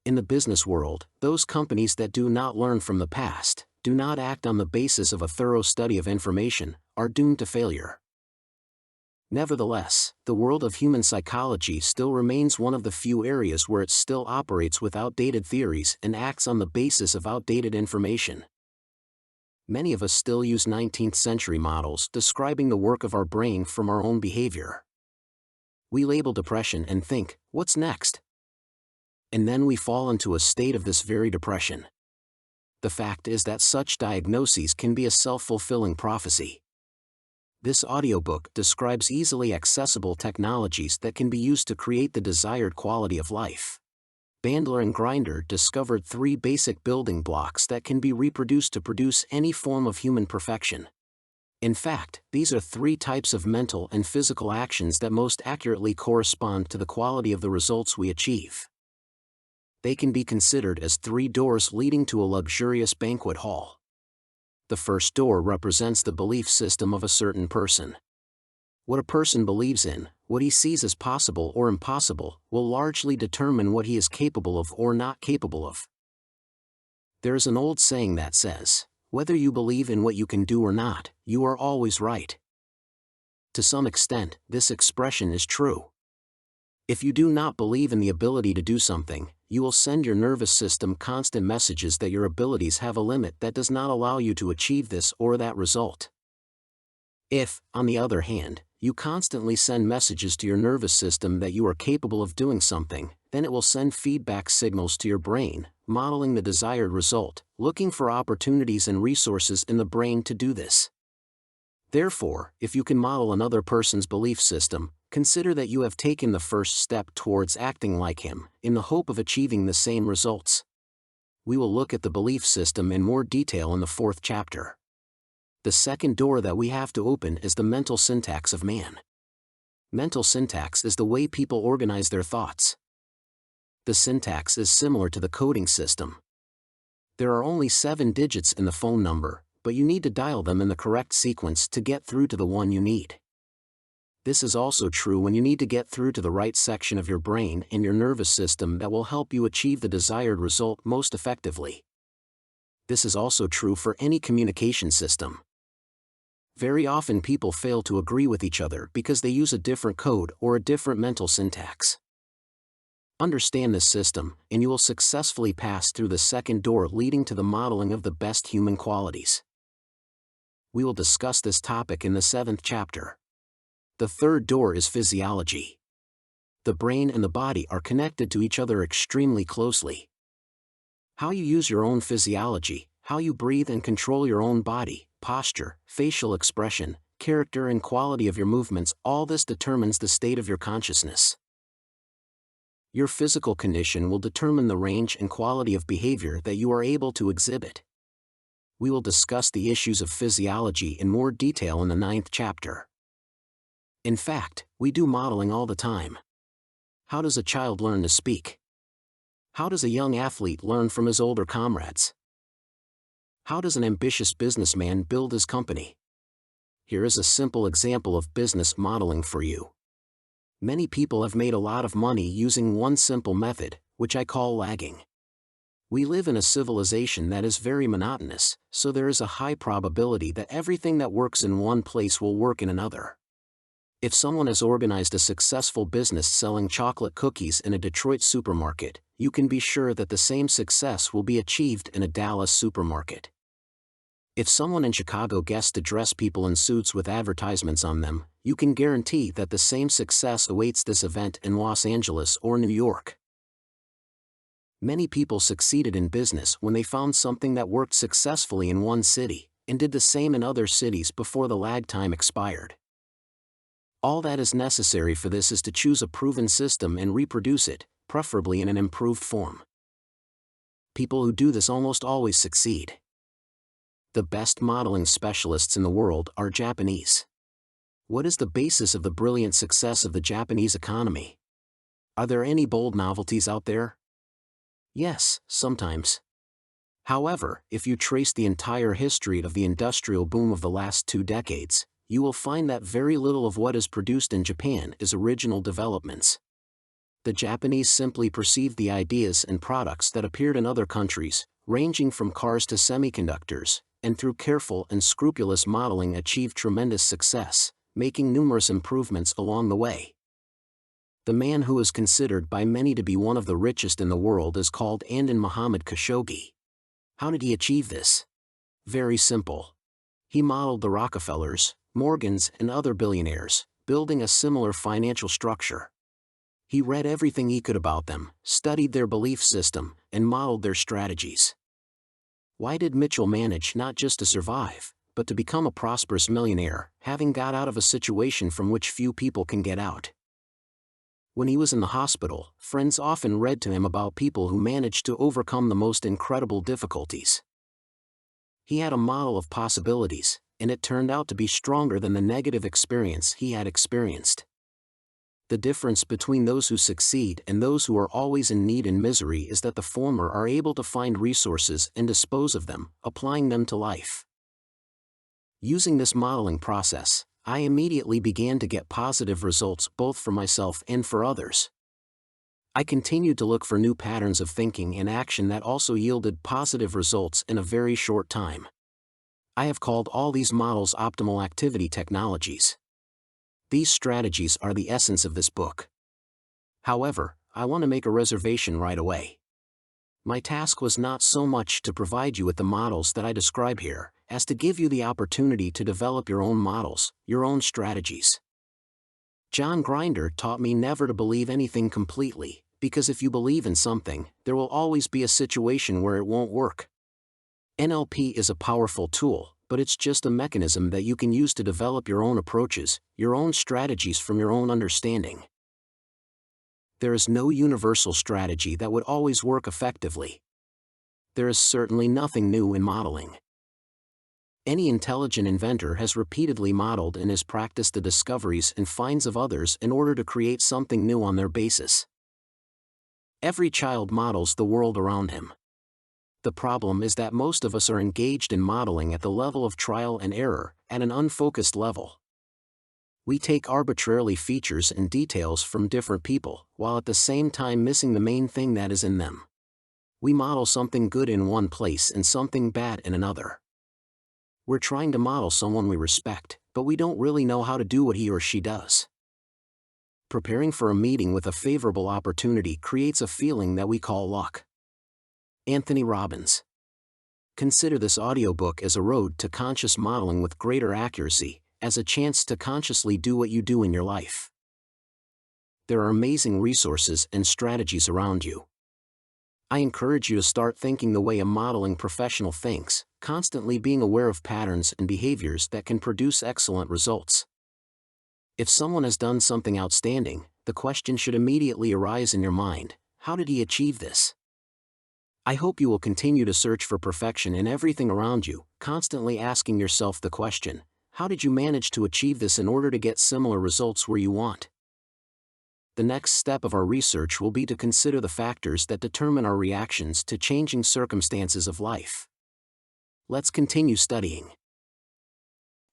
In the business world, those companies that do not learn from the past, do not act on the basis of a thorough study of information, are doomed to failure. Nevertheless, the world of human psychology still remains one of the few areas where it still operates with outdated theories and acts on the basis of outdated information. Many of us still use 19th century models describing the work of our brain from our own behavior. We label depression and think, what's next? And then we fall into a state of this very depression. The fact is that such diagnoses can be a self-fulfilling prophecy. This audiobook describes easily accessible technologies that can be used to create the desired quality of life. Bandler and Grinder discovered 3 basic building blocks that can be reproduced to produce any form of human perfection. In fact, these are 3 types of mental and physical actions that most accurately correspond to the quality of the results we achieve. They can be considered as 3 doors leading to a luxurious banquet hall. The first door represents the belief system of a certain person. What a person believes in, what he sees as possible or impossible, will largely determine what he is capable of or not capable of. There is an old saying that says, "Whether you believe in what you can do or not, you are always right." To some extent, this expression is true. If you do not believe in the ability to do something, you will send your nervous system constant messages that your abilities have a limit that does not allow you to achieve this or that result. If, on the other hand, you constantly send messages to your nervous system that you are capable of doing something, then it will send feedback signals to your brain, modeling the desired result, looking for opportunities and resources in the brain to do this. Therefore, if you can model another person's belief system, consider that you have taken the first step towards acting like him, in the hope of achieving the same results. We will look at the belief system in more detail in the 4th chapter. The second door that we have to open is the mental syntax of man. Mental syntax is the way people organize their thoughts. The syntax is similar to the coding system. There are only 7 digits in the phone number, but you need to dial them in the correct sequence to get through to the one you need. This is also true when you need to get through to the right section of your brain and your nervous system that will help you achieve the desired result most effectively. This is also true for any communication system. Very often people fail to agree with each other because they use a different code or a different mental syntax. Understand this system, and you will successfully pass through the second door leading to the modeling of the best human qualities. We will discuss this topic in the 7th chapter. The third door is physiology. The brain and the body are connected to each other extremely closely. How you use your own physiology, how you breathe and control your own body, posture, facial expression, character and quality of your movements, all this determines the state of your consciousness. Your physical condition will determine the range and quality of behavior that you are able to exhibit. We will discuss the issues of physiology in more detail in the 9th chapter. In fact, we do modeling all the time. How does a child learn to speak? How does a young athlete learn from his older comrades? How does an ambitious businessman build his company? Here is a simple example of business modeling for you. Many people have made a lot of money using one simple method, which I call lagging. We live in a civilization that is very monotonous, so there is a high probability that everything that works in one place will work in another. If someone has organized a successful business selling chocolate cookies in a Detroit supermarket, you can be sure that the same success will be achieved in a Dallas supermarket. If someone in Chicago guessed to dress people in suits with advertisements on them, you can guarantee that the same success awaits this event in Los Angeles or New York. Many people succeeded in business when they found something that worked successfully in one city, and did the same in other cities before the lag time expired. All that is necessary for this is to choose a proven system and reproduce it, preferably in an improved form. People who do this almost always succeed. The best modeling specialists in the world are Japanese. What is the basis of the brilliant success of the Japanese economy? Are there any bold novelties out there? Yes, sometimes. However, if you trace the entire history of the industrial boom of the last 2 decades, you will find that very little of what is produced in Japan is original developments. The Japanese simply perceived the ideas and products that appeared in other countries, ranging from cars to semiconductors, and through careful and scrupulous modeling achieved tremendous success, making numerous improvements along the way. The man who is considered by many to be one of the richest in the world is called Andon Muhammad Khashoggi. How did he achieve this? Very simple. He modeled the Rockefellers, Morgans and other billionaires, building a similar financial structure. He read everything he could about them, studied their belief system, and modeled their strategies. Why did Mitchell manage not just to survive, but to become a prosperous millionaire, having got out of a situation from which few people can get out? When he was in the hospital, friends often read to him about people who managed to overcome the most incredible difficulties. He had a model of possibilities, and it turned out to be stronger than the negative experience he had experienced. The difference between those who succeed and those who are always in need and misery is that the former are able to find resources and dispose of them, applying them to life. Using this modeling process, I immediately began to get positive results both for myself and for others. I continued to look for new patterns of thinking and action that also yielded positive results in a very short time. I have called all these models optimal activity technologies. These strategies are the essence of this book. However, I want to make a reservation right away. My task was not so much to provide you with the models that I describe here, as to give you the opportunity to develop your own models, your own strategies. John Grinder taught me never to believe anything completely, because if you believe in something, there will always be a situation where it won't work. NLP is a powerful tool, but it's just a mechanism that you can use to develop your own approaches, your own strategies from your own understanding. There is no universal strategy that would always work effectively. There is certainly nothing new in modeling. Any intelligent inventor has repeatedly modeled and has practiced the discoveries and finds of others in order to create something new on their basis. Every child models the world around him. The problem is that most of us are engaged in modeling at the level of trial and error, at an unfocused level. We take arbitrarily features and details from different people, while at the same time missing the main thing that is in them. We model something good in one place and something bad in another. We're trying to model someone we respect, but we don't really know how to do what he or she does. Preparing for a meeting with a favorable opportunity creates a feeling that we call luck. Tony Robbins. Consider this audiobook as a road to conscious modeling with greater accuracy, as a chance to consciously do what you do in your life. There are amazing resources and strategies around you. I encourage you to start thinking the way a modeling professional thinks, constantly being aware of patterns and behaviors that can produce excellent results. If someone has done something outstanding, the question should immediately arise in your mind: how did he achieve this? I hope you will continue to search for perfection in everything around you, constantly asking yourself the question, how did you manage to achieve this in order to get similar results where you want? The next step of our research will be to consider the factors that determine our reactions to changing circumstances of life. Let's continue studying.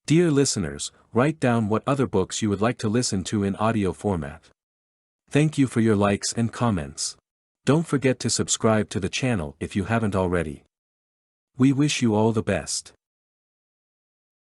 Dear listeners, write down what other books you would like to listen to in audio format. Thank you for your likes and comments. Don't forget to subscribe to the channel if you haven't already. We wish you all the best.